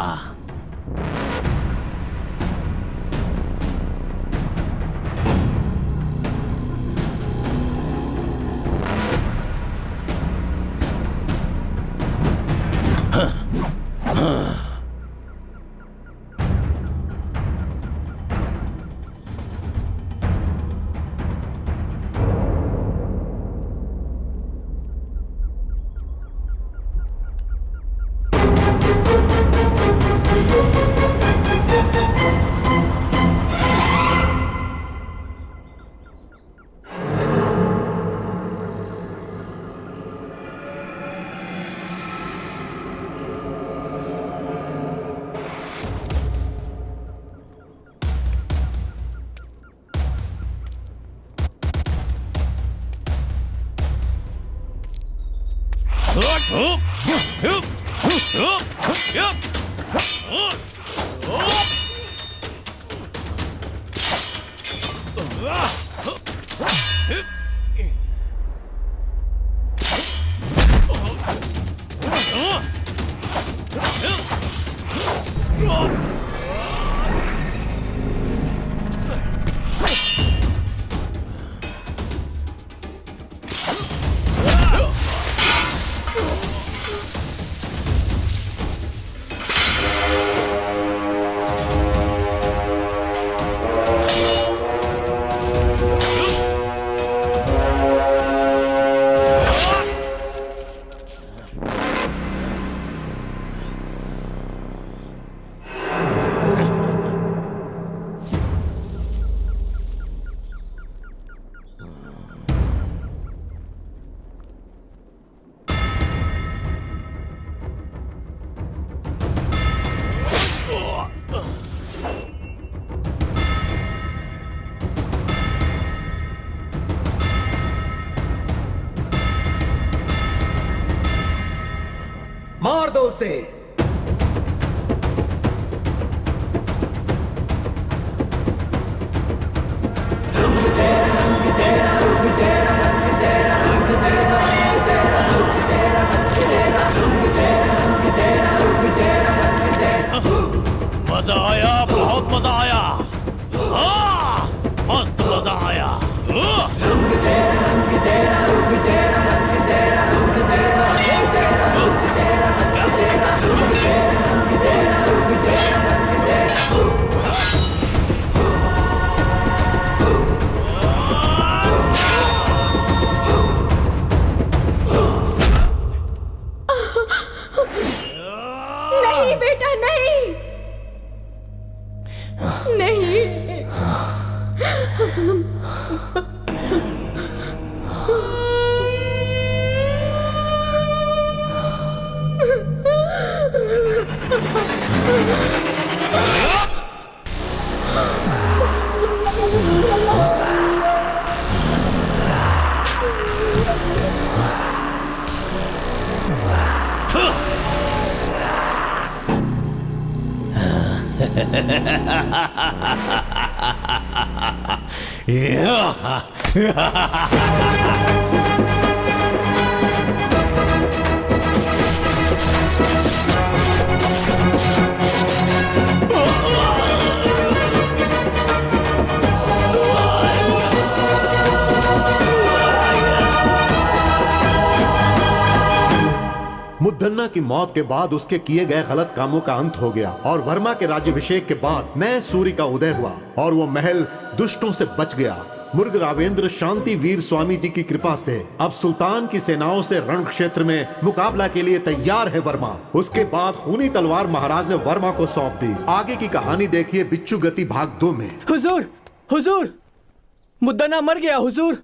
मार दो उसे। मजा आया, बहुत मजा आया। हाँ, मस्त मजा आया। नहीं बेटा, नहीं नहीं। मुद्दन्ना की मौत के बाद उसके किए गए गलत कामों का अंत हो गया और वर्मा के राज्याभिषेक के बाद नए सूर्य का उदय हुआ और वो महल दुष्टों से बच गया। मुर्ग रावेंद्र शांति वीर स्वामी जी की कृपा से अब सुल्तान की सेनाओं से रण क्षेत्र में मुकाबला के लिए तैयार है वर्मा। उसके बाद खूनी तलवार महाराज ने वर्मा को सौंप दी। आगे की कहानी देखिए बिच्छू गति भाग 2 में। हुजूर, हुजूर, मुद्दन्ना मर गया हुजूर।